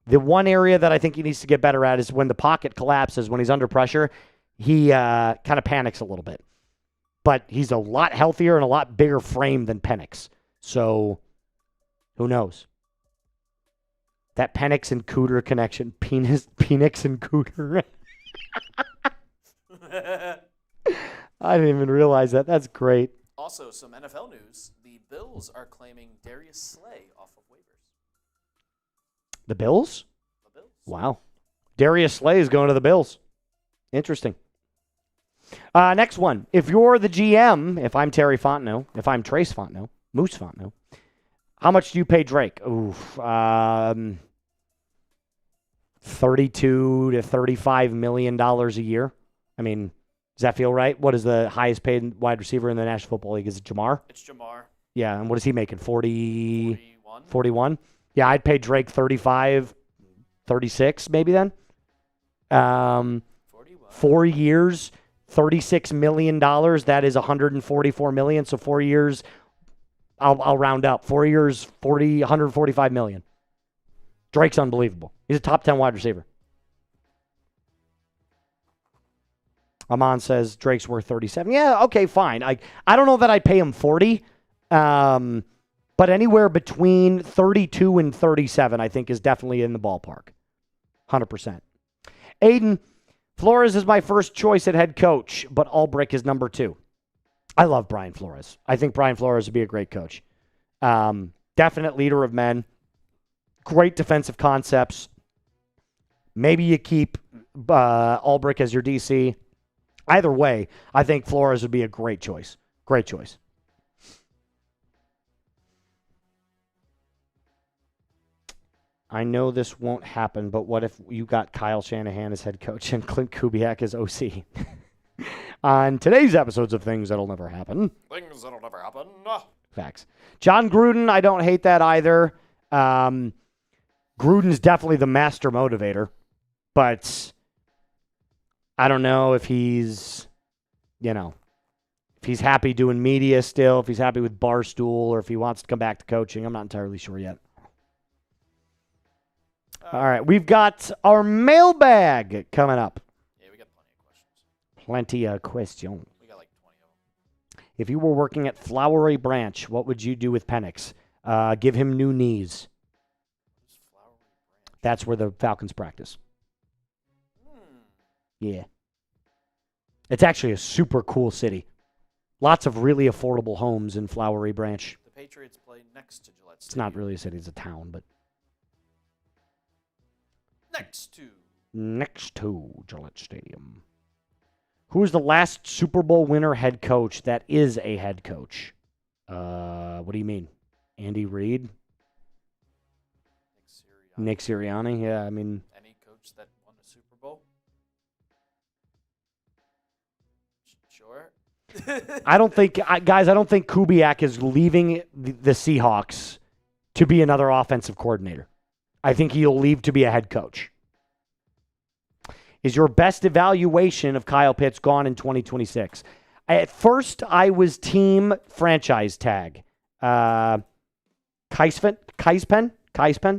The one area that I think he needs to get better at is when the pocket collapses, when he's under pressure, he kind of panics a little bit. But he's a lot healthier and a lot bigger frame than Penix. So, who knows? That Penix and Cooter connection. Penix and Cooter. I didn't even realize that. That's great. Also, some NFL news. The Bills are claiming Darius Slay off of waivers. The Bills? The Bills. Wow. Darius Slay is going to the Bills. Interesting. Next one. If you're the GM, if I'm Terry Fontenot, if I'm Trace Fontenot, Moose Fontenot, how much do you pay Drake? Oof. $32 to $35 million a year. I mean, does that feel right? What is the highest paid wide receiver in the National Football League? Is it Jamar? It's Jamar. Yeah, and what is he making? 41? Yeah, I'd pay Drake 35, 36 maybe then. 41. 4 years, $36 million. That is $144 million. So 4 years, I'll round up. 4 years, $145 million. Drake's unbelievable. He's a top 10 wide receiver. Amon says Drake's worth 37. Yeah, okay, fine. I don't know that I'd pay him 40, but anywhere between 32 and 37 I think is definitely in the ballpark. 100%. Aiden, Flores is my first choice at head coach, but Ulbrich is number 2. I love Brian Flores. I think Brian Flores would be a great coach. Definite leader of men. Great defensive concepts. Maybe you keep Ulbrich as your DC. Either way, I think Flores would be a great choice. Great choice. I know this won't happen, but what if you got Kyle Shanahan as head coach and Clint Kubiak as OC? On today's episodes of Things That'll Never Happen. Things that'll never happen. Facts. John Gruden, I don't hate that either. Gruden's definitely the master motivator, but I don't know if he's, if he's happy doing media still, if he's happy with Barstool, or if he wants to come back to coaching. I'm not entirely sure yet. All right, we've got our mailbag coming up. Yeah, we got plenty of questions. Plenty of questions. We got like 20 of them. If you were working at Flowery Branch, what would you do with Penix? Give him new knees. Who's Flowery Branch? That's where the Falcons practice. Yeah. It's actually a super cool city. Lots of really affordable homes in Flowery Branch. The Patriots play next to Gillette Stadium. It's not really a city, it's a town, but next to Gillette Stadium. Who is the last Super Bowl winner head coach that is a head coach? What do you mean? Andy Reid? Nick Sirianni? Yeah, I mean... Any coach that won a Super Bowl? Sure. I don't think Kubiak is leaving the Seahawks to be another offensive coordinator. I think he'll leave to be a head coach. Is your best evaluation of Kyle Pitts gone in 2026? At first, I was team franchise tag. Kaispen?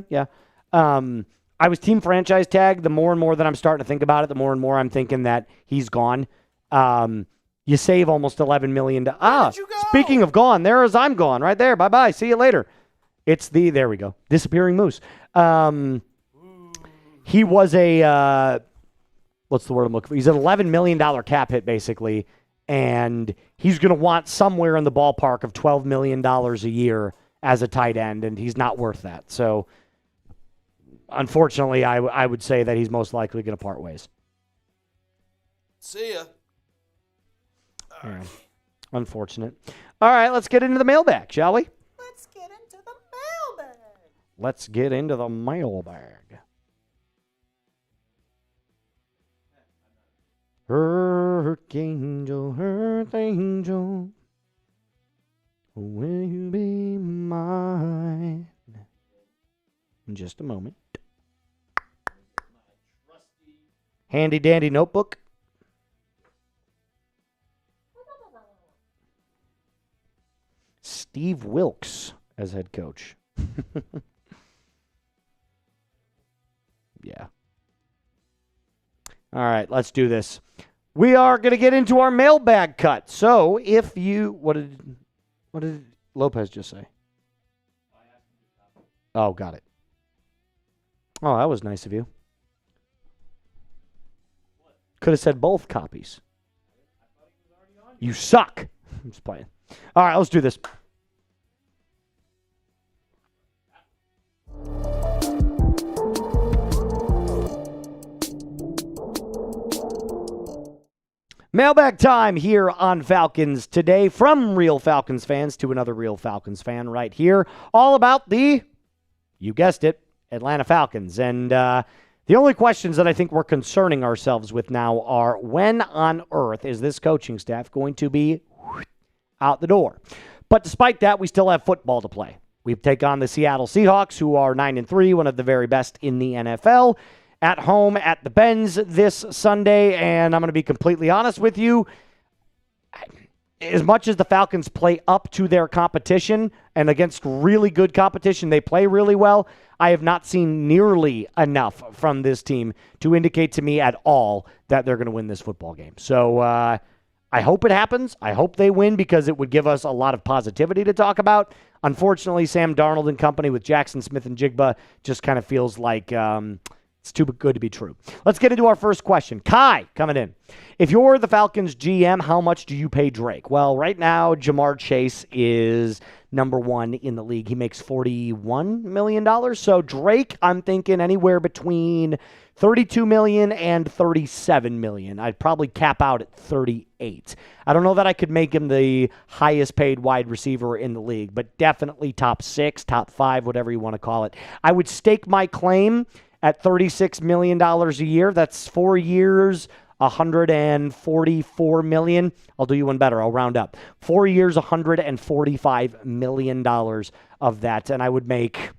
Yeah. I was team franchise tag. The more and more that I'm starting to think about it, the more and more I'm thinking that he's gone. You save almost $11 million. Speaking of gone, there's I'm gone right there. Bye-bye. See you later. There we go. Disappearing moose. He was what's the word I'm looking for? He's an $11 million cap hit, basically, and he's going to want somewhere in the ballpark of $12 million a year as a tight end, and he's not worth that. So, unfortunately, I would say that he's most likely going to part ways. See ya. All right. Unfortunate. All right, let's get into the mailbag, shall we? Let's get into the mailbag. Let's get into the mailbag. Earth angel, will you be mine? In just a moment. Handy dandy notebook. Steve Wilkes as head coach. Yeah. All right, let's do this. We are going to get into our mailbag cut. So, if you what did Lopez just say? Oh, got it. Oh, that was nice of you. Could have said both copies. You suck. I'm just playing. All right, let's do this. Mailbag time here on Falcons Today, from real Falcons fans to another real Falcons fan right here, all about the, you guessed it, Atlanta Falcons. And the only questions that I think we're concerning ourselves with now are, when on earth is this coaching staff going to be out the door? But despite that, we still have football to play. We take on the Seattle Seahawks, who are 9-3, one of the very best in the NFL, at home at the Benz this Sunday. And I'm going to be completely honest with you. as much as the Falcons play up to their competition, and against really good competition, they play really well, I have not seen nearly enough from this team to indicate to me at all that they're going to win this football game. So I hope it happens. I hope they win because it would give us a lot of positivity to talk about. Unfortunately, Sam Darnold and company with Jackson Smith and Jigba just kind of feels like it's too good to be true. Let's get into our first question. Kai coming in. If you're the Falcons GM, how much do you pay Drake? Well, right now, Jamar Chase is number one in the league. He makes $41 million. So Drake, I'm thinking anywhere between $32 million and $37 million. I'd probably cap out at 38. I don't know that I could make him the highest paid wide receiver in the league, but definitely top 6, top 5, whatever you want to call it. I would stake my claim at $36 million a year. That's 4 years, $144 million. I'll do you one better. I'll round up. 4 years, $145 million of that, and I would make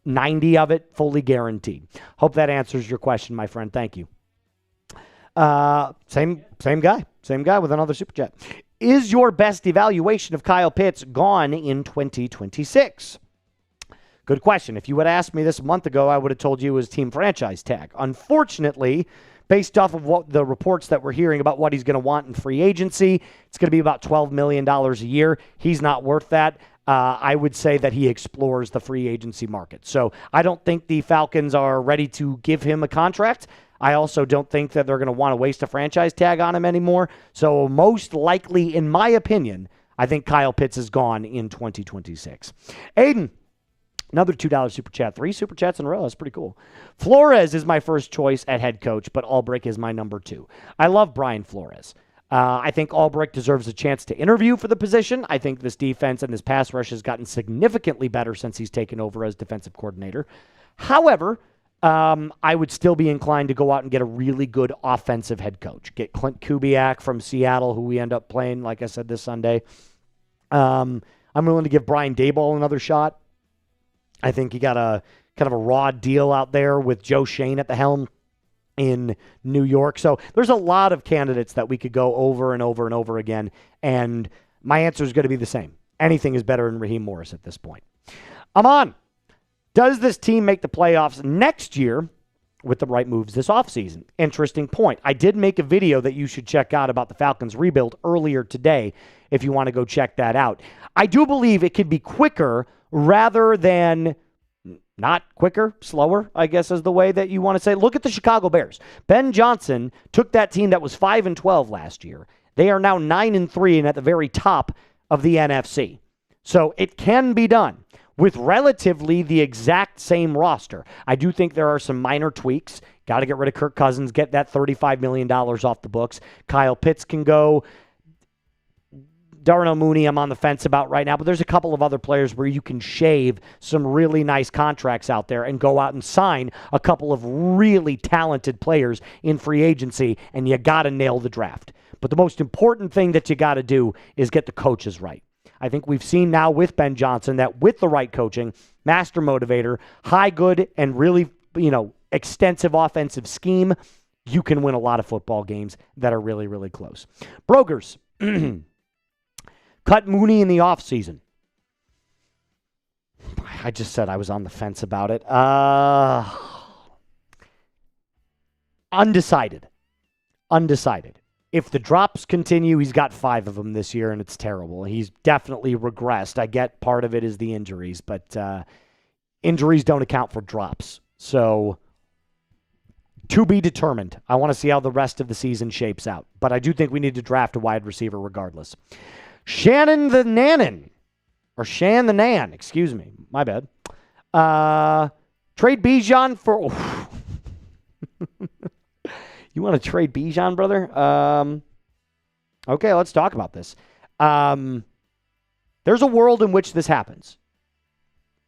90 of it fully guaranteed. Hope that answers your question, my friend. Thank you. Same guy with another super chat. Is your best evaluation of Kyle Pitts gone in 2026? Good question. If you had asked me this a month ago, I would have told you it was team franchise tag. Unfortunately, based off of what the reports that we're hearing about what he's going to want in free agency, it's going to be about $12 million a year. He's not worth that. I would say that he explores the free agency market. So I don't think the Falcons are ready to give him a contract. I also don't think that they're going to want to waste a franchise tag on him anymore. So most likely, in my opinion, I think Kyle Pitts is gone in 2026. Aiden. Another $2 super chat. 3 super chats in a row. That's pretty cool. Flores is my first choice at head coach, but Ulbrich is my number 2. I love Brian Flores. I think Ulbrich deserves a chance to interview for the position. I think this defense and this pass rush has gotten significantly better since he's taken over as defensive coordinator. However, I would still be inclined to go out and get a really good offensive head coach. Get Clint Kubiak from Seattle, who we end up playing, like I said, this Sunday. I'm willing to give Brian Daboll another shot. I think he got a kind of a raw deal out there with Joe Shane at the helm in New York. So there's a lot of candidates that we could go over and over and over again, and my answer is going to be the same. Anything is better than Raheem Morris at this point. Aman, does this team make the playoffs next year with the right moves this offseason? Interesting point. I did make a video that you should check out about the Falcons rebuild earlier today if you want to go check that out. I do believe it could be quicker rather than not quicker, slower, I guess is the way that you want to say. Look at the Chicago Bears. Ben Johnson took that team that was 5-12 last year. They are now 9-3 and at the very top of the NFC. So it can be done with relatively the exact same roster. I do think there are some minor tweaks. Got to get rid of Kirk Cousins, get that $35 million off the books. Kyle Pitts can go. Darnell Mooney, I'm on the fence about right now, but there's a couple of other players where you can shave some really nice contracts out there and go out and sign a couple of really talented players in free agency, and you got to nail the draft. But the most important thing that you got to do is get the coaches right. I think we've seen now with Ben Johnson that with the right coaching, master motivator, high good, and really, extensive offensive scheme, you can win a lot of football games that are really, really close. Brokers. Cut Mooney in the offseason. I just said I was on the fence about it. Undecided. If the drops continue, he's got 5 of them this year, and it's terrible. He's definitely regressed. I get part of it is the injuries, but injuries don't account for drops. So, to be determined. I want to see how the rest of the season shapes out. But I do think we need to draft a wide receiver regardless. Shannon the Nan, excuse me. My bad. Trade Bijan for... You want to trade Bijan, brother? Okay, let's talk about this. There's a world in which this happens.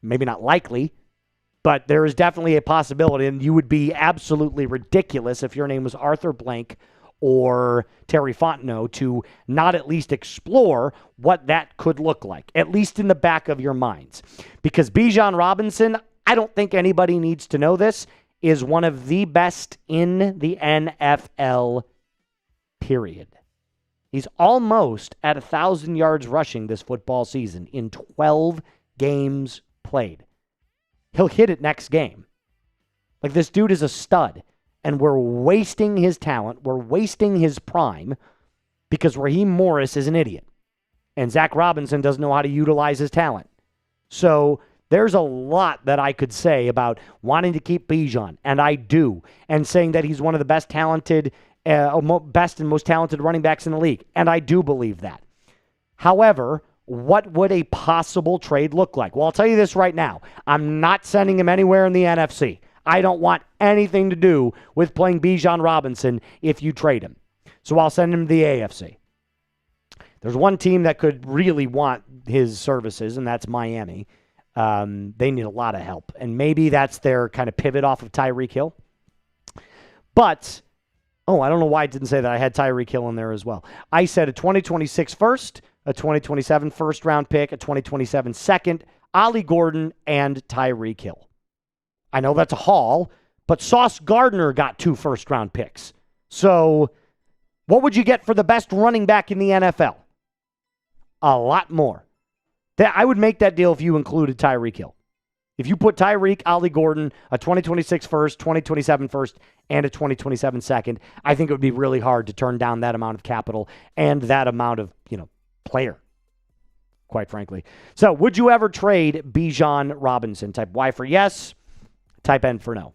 Maybe not likely, but there is definitely a possibility, and you would be absolutely ridiculous if your name was Arthur Blank or Terry Fontenot to not at least explore what that could look like, at least in the back of your minds. Because Bijan Robinson, I don't think anybody needs to know this, is one of the best in the NFL, period. He's almost at 1,000 yards rushing this football season in 12 games played. He'll hit it next game. Like, this dude is a stud, and we're wasting his talent. We're wasting his prime because Raheem Morris is an idiot, and Zach Robinson doesn't know how to utilize his talent. So there's a lot that I could say about wanting to keep Bijan, and I do, and saying that he's one of the best and most talented running backs in the league, and I do believe that. However, what would a possible trade look like? Well, I'll tell you this right now. I'm not sending him anywhere in the NFC. I don't want anything to do with playing Bijan Robinson if you trade him. So I'll send him to the AFC. There's one team that could really want his services, and that's Miami. They need a lot of help, and maybe that's their kind of pivot off of Tyreek Hill. But, I don't know why I didn't say that. I had Tyreek Hill in there as well. I said a 2026 first, a 2027 first-round pick, a 2027 second, Ollie Gordon, and Tyreek Hill. I know that's a haul, but Sauce Gardner got 2 first-round picks. So what would you get for the best running back in the NFL? A lot more. I would make that deal if you included Tyreek Hill. If you put Tyreek, Ollie Gordon, a 2026 first, 2027 first, and a 2027 second, I think it would be really hard to turn down that amount of capital and that amount of, player, quite frankly. So would you ever trade Bijan Robinson? Type Y for yes. Type N for no.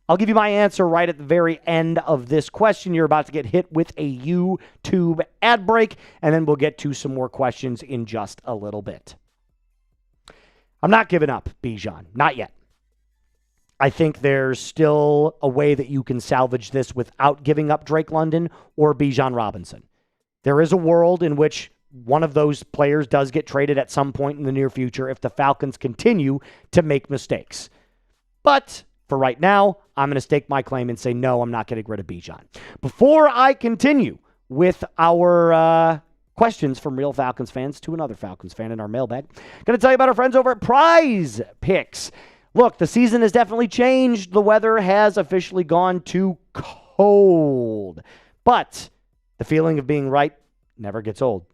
I'll give you my answer right at the very end of this question. You're about to get hit with a YouTube ad break, and then we'll get to some more questions in just a little bit. I'm not giving up Bijan. Not yet. I think there's still a way that you can salvage this without giving up Drake London or Bijan Robinson. There is a world in which one of those players does get traded at some point in the near future if the Falcons continue to make mistakes. But for right now, I'm going to stake my claim and say, no, I'm not getting rid of Bijan. Before I continue with our questions from real Falcons fans to another Falcons fan in our mailbag, going to tell you about our friends over at Prize Picks. Look, the season has definitely changed. The weather has officially gone too cold. But the feeling of being right never gets old.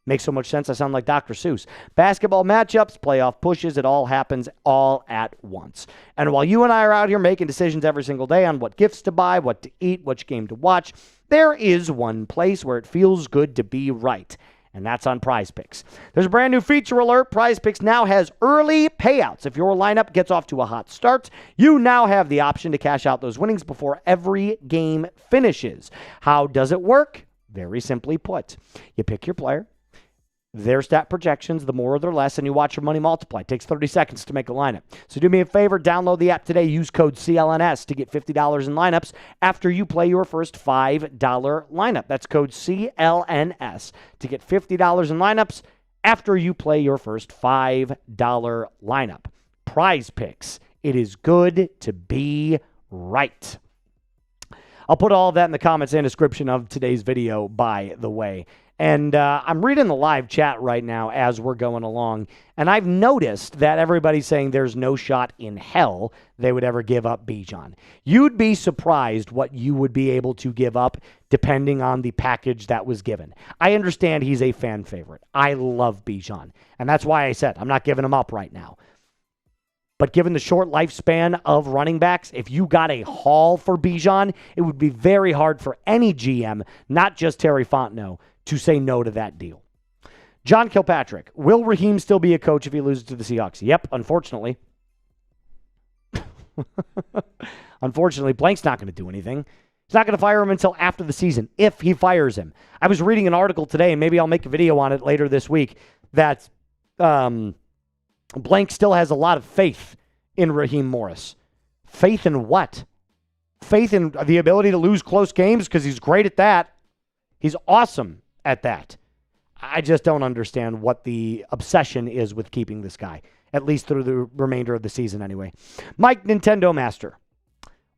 Makes so much sense, I sound like Dr. Seuss. Basketball matchups, playoff pushes, it all happens all at once. And while you and I are out here making decisions every single day on what gifts to buy, what to eat, which game to watch, there is one place where it feels good to be right, and that's on Prize Picks. There's a brand new feature alert. Prize Picks now has early payouts. If your lineup gets off to a hot start, you now have the option to cash out those winnings before every game finishes. How does it work? Very simply put. You pick your player, their stat projections, the more or the less, and you watch your money multiply. It takes 30 seconds to make a lineup. So do me a favor, download the app today. Use code CLNS to get $50 in lineups after you play your first $5 lineup. That's code CLNS to get $50 in lineups after you play your first $5 lineup. Prize Picks. It is good to be right. I'll put all of that in the comments and description of today's video, by the way. And I'm reading the live chat right now as we're going along, and I've noticed that everybody's saying there's no shot in hell they would ever give up Bijan. You'd be surprised what you would be able to give up depending on the package that was given. I understand he's a fan favorite. I love Bijan, and that's why I said I'm not giving him up right now. But given the short lifespan of running backs, if you got a haul for Bijan, it would be very hard for any GM, not just Terry Fontenot, to say no to that deal. John Kilpatrick, will Raheem still be a coach if he loses to the Seahawks? Yep, unfortunately. Unfortunately, Blank's not going to do anything. He's not going to fire him until after the season, if he fires him. I was reading an article today, and maybe I'll make a video on it later this week, that Blank still has a lot of faith in Raheem Morris. Faith in what? Faith in the ability to lose close games, because he's great at that. He's awesome at that. I just don't understand what the obsession is with keeping this guy, at least through the remainder of the season anyway. Mike Nintendo Master,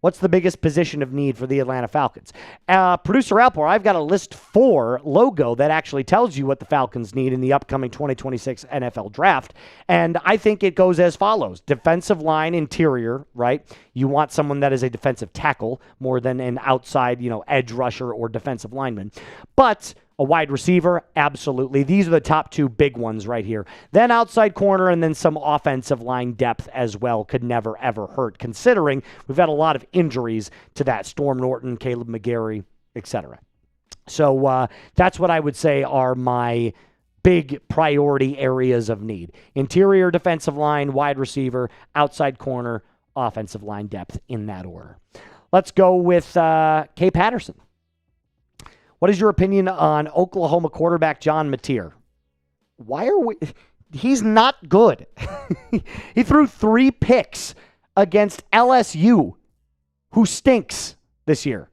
what's the biggest position of need for the Atlanta Falcons? Producer Alpor, I've got a list 4 logo that actually tells you what the Falcons need in the upcoming 2026 NFL Draft, and I think it goes as follows. Defensive line interior, right? You want someone that is a defensive tackle more than an outside, edge rusher or defensive lineman. But A wide receiver, absolutely. These are the top two big ones right here. Then outside corner and then some offensive line depth as well could never, ever hurt, considering we've had a lot of injuries to that. Storm Norton, Caleb McGarry, etc. So that's what I would say are my big priority areas of need. Interior defensive line, wide receiver, outside corner, offensive line depth in that order. Let's go with K. Patterson. What is your opinion on Oklahoma quarterback John Mateer? He's not good. He threw 3 picks against LSU, who stinks this year.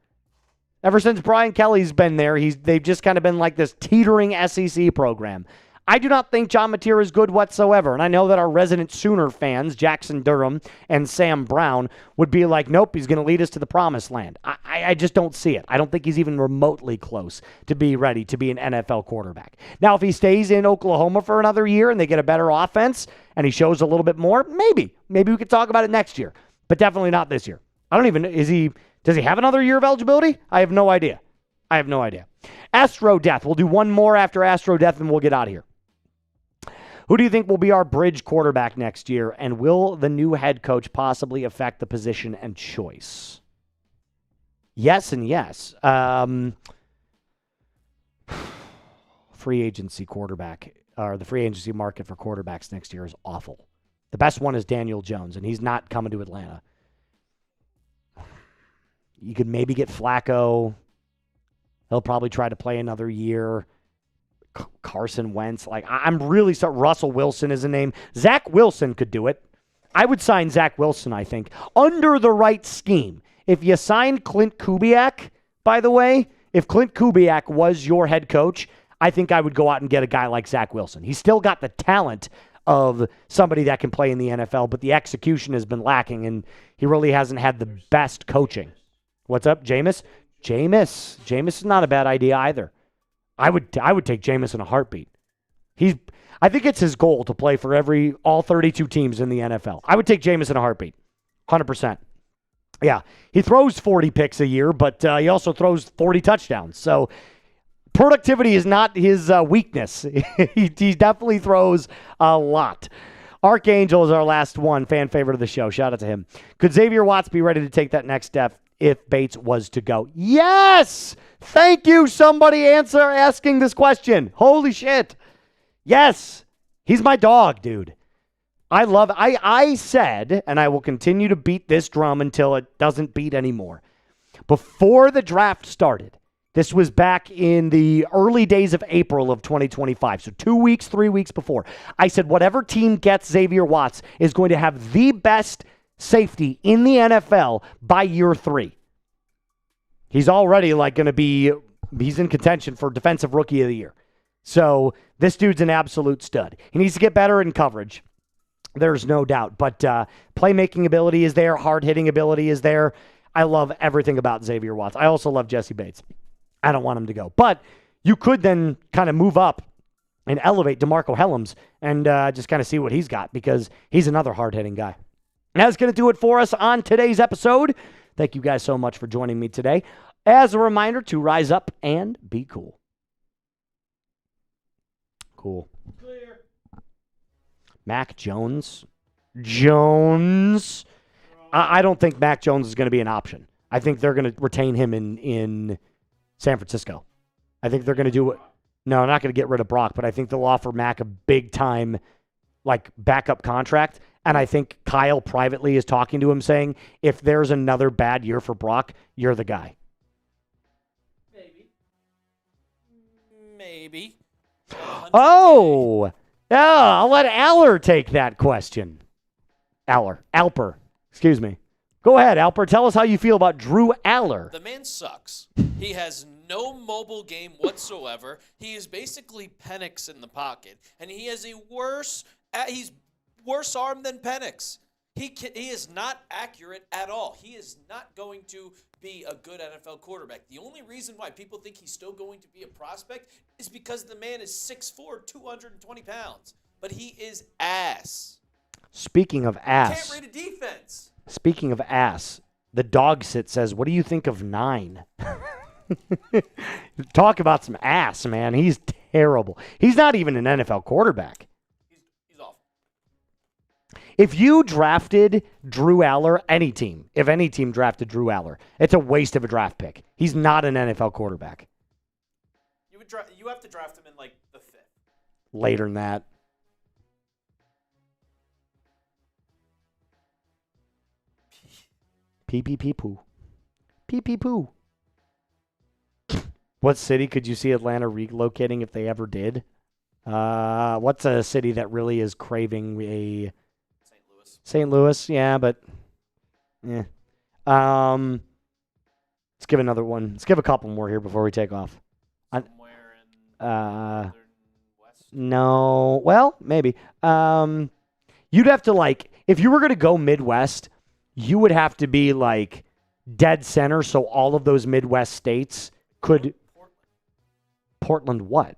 Ever since Brian Kelly's been there, they've just kind of been like this teetering SEC program. I do not think John Mateer is good whatsoever, and I know that our resident Sooner fans, Jackson Durham and Sam Brown, would be like, nope, he's going to lead us to the promised land. I just don't see it. I don't think he's even remotely close to be ready to be an NFL quarterback. Now, if he stays in Oklahoma for another year and they get a better offense and he shows a little bit more, maybe we could talk about it next year, but definitely not this year. Does he have another year of eligibility? I have no idea. Astro Death. We'll do one more after Astro Death and we'll get out of here. Who do you think will be our bridge quarterback next year, and will the new head coach possibly affect the position and choice? Yes and yes. Free agency quarterback, or the free agency market for quarterbacks next year is awful. The best one is Daniel Jones, and he's not coming to Atlanta. You could maybe get Flacco. He'll probably try to play another year. Carson Wentz. I'm really sorry. Russell Wilson is a name. Zach Wilson could do it. I would sign Zach Wilson, I think, under the right scheme. If you signed Clint Kubiak, by the way, if Clint Kubiak was your head coach, I think I would go out and get a guy like Zach Wilson. He's still got the talent of somebody that can play in the NFL, but the execution has been lacking, and he really hasn't had the best coaching. What's up, Jameis? Jameis is not a bad idea either. I would take Jameis in a heartbeat. I think it's his goal to play for all 32 teams in the NFL. I would take Jameis in a heartbeat, 100%. Yeah, he throws 40 picks a year, but he also throws 40 touchdowns. So productivity is not his weakness. He definitely throws a lot. Archangel is our last one, fan favorite of the show. Shout out to him. Could Xavier Watts be ready to take that next step if Bates was to go? Yes! Thank you, somebody asking this question. Holy shit. Yes. He's my dog, dude. I said, and I will continue to beat this drum until it doesn't beat anymore. Before the draft started, this was back in the early days of April of 2025, so 2 weeks, 3 weeks before, I said whatever team gets Xavier Watts is going to have the best safety in the NFL by year 3. He's already he's in contention for Defensive Rookie of the Year. So this dude's an absolute stud. He needs to get better in coverage. There's no doubt. But playmaking ability is there. Hard-hitting ability is there. I love everything about Xavier Watts. I also love Jesse Bates. I don't want him to go. But you could then kind of move up and elevate DeMarco Hellams and just kind of see what he's got, because he's another hard-hitting guy. That's going to do it for us on today's episode. Thank you guys so much for joining me today. As a reminder to rise up and be cool. Cool. Clear. Mac Jones. I don't think Mac Jones is going to be an option. I think they're going to retain him in San Francisco. I think they're going to do it. No, not going to get rid of Brock, but I think they'll offer Mac a big-time backup contract. And I think Kyle privately is talking to him saying, if there's another bad year for Brock, you're the guy. Maybe. Oh, yeah, I'll let Aller take that question. Alper, excuse me. Go ahead, Alper. Tell us how you feel about Drew Aller. The man sucks. He has no mobile game whatsoever. He is basically Penix in the pocket, and he has he's worse arm than Penix. He is not accurate at all. He is not going to be a good NFL quarterback. The only reason why people think he's still going to be a prospect is because the man is 6'4", 220 pounds. But he is ass. Speaking of ass. Can't read a defense. Speaking of ass, the dog sit says, what do you think of 9? Talk about some ass, man. He's terrible. He's not even an NFL quarterback. He's off. If you drafted Drew Aller, if any team drafted Drew Aller, it's a waste of a draft pick. He's not an NFL quarterback. You have to draft him in like the 5th. Later than that. Pee poo. Pee poo. What city could you see Atlanta relocating if they ever did? What's a city that really is craving a... St. Louis. St. Louis, yeah, but... Yeah. Let's give another one. Let's give a couple more here before we take off. Somewhere in northern west? No. Well, maybe. You'd have to, like... If you were going to go Midwest, you would have to be, like, dead center, so all of those Midwest states could... Portland what?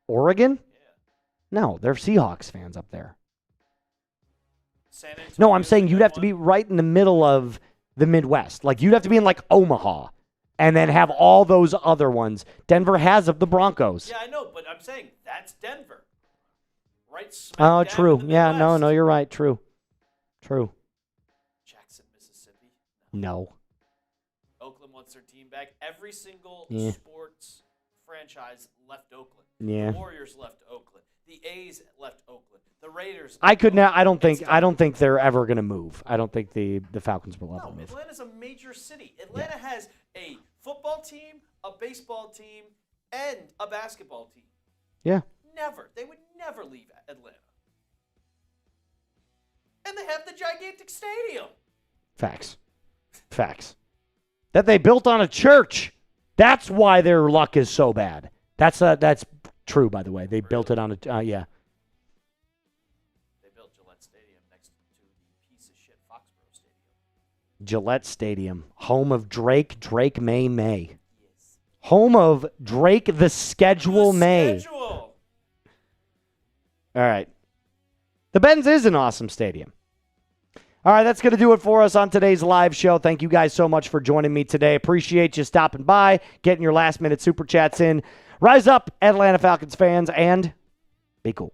Oregon? Yeah. No, they're Seahawks fans up there. San Antonio, No, I'm saying you'd have to be right in the middle of the Midwest. Like, you'd have to be in, like, Omaha and then have all those other ones. Denver has of the Broncos. Yeah, I know, but I'm saying that's Denver. Right smack Oh, dab true. in the Yeah, Midwest. no, you're right. True. Jackson, Mississippi. No. Oakland wants their team back. Every single Yeah. sports franchise left Oakland. Yeah. The Warriors left Oakland. The A's left Oakland. The Raiders. I could now. left I don't think. Oakland. I don't think they're ever going to move. I don't think the Falcons will ever No, move. Atlanta's a major city. Atlanta has a football team, a baseball team, and a basketball team. Yeah. Never. They would never leave Atlanta. And they have the gigantic stadium. Facts. That they built on a church. That's why their luck is so bad. That's true, by the way. They built it on a yeah. They built Gillette Stadium next to the piece of shit Foxborough Stadium. Gillette Stadium, home of Drake May. Yes. Home of Drake the Schedule May. Schedule. All right. The Benz is an awesome stadium. All right, that's going to do it for us on today's live show. Thank you guys so much for joining me today. Appreciate you stopping by, getting your last-minute super chats in. Rise up, Atlanta Falcons fans, and be cool.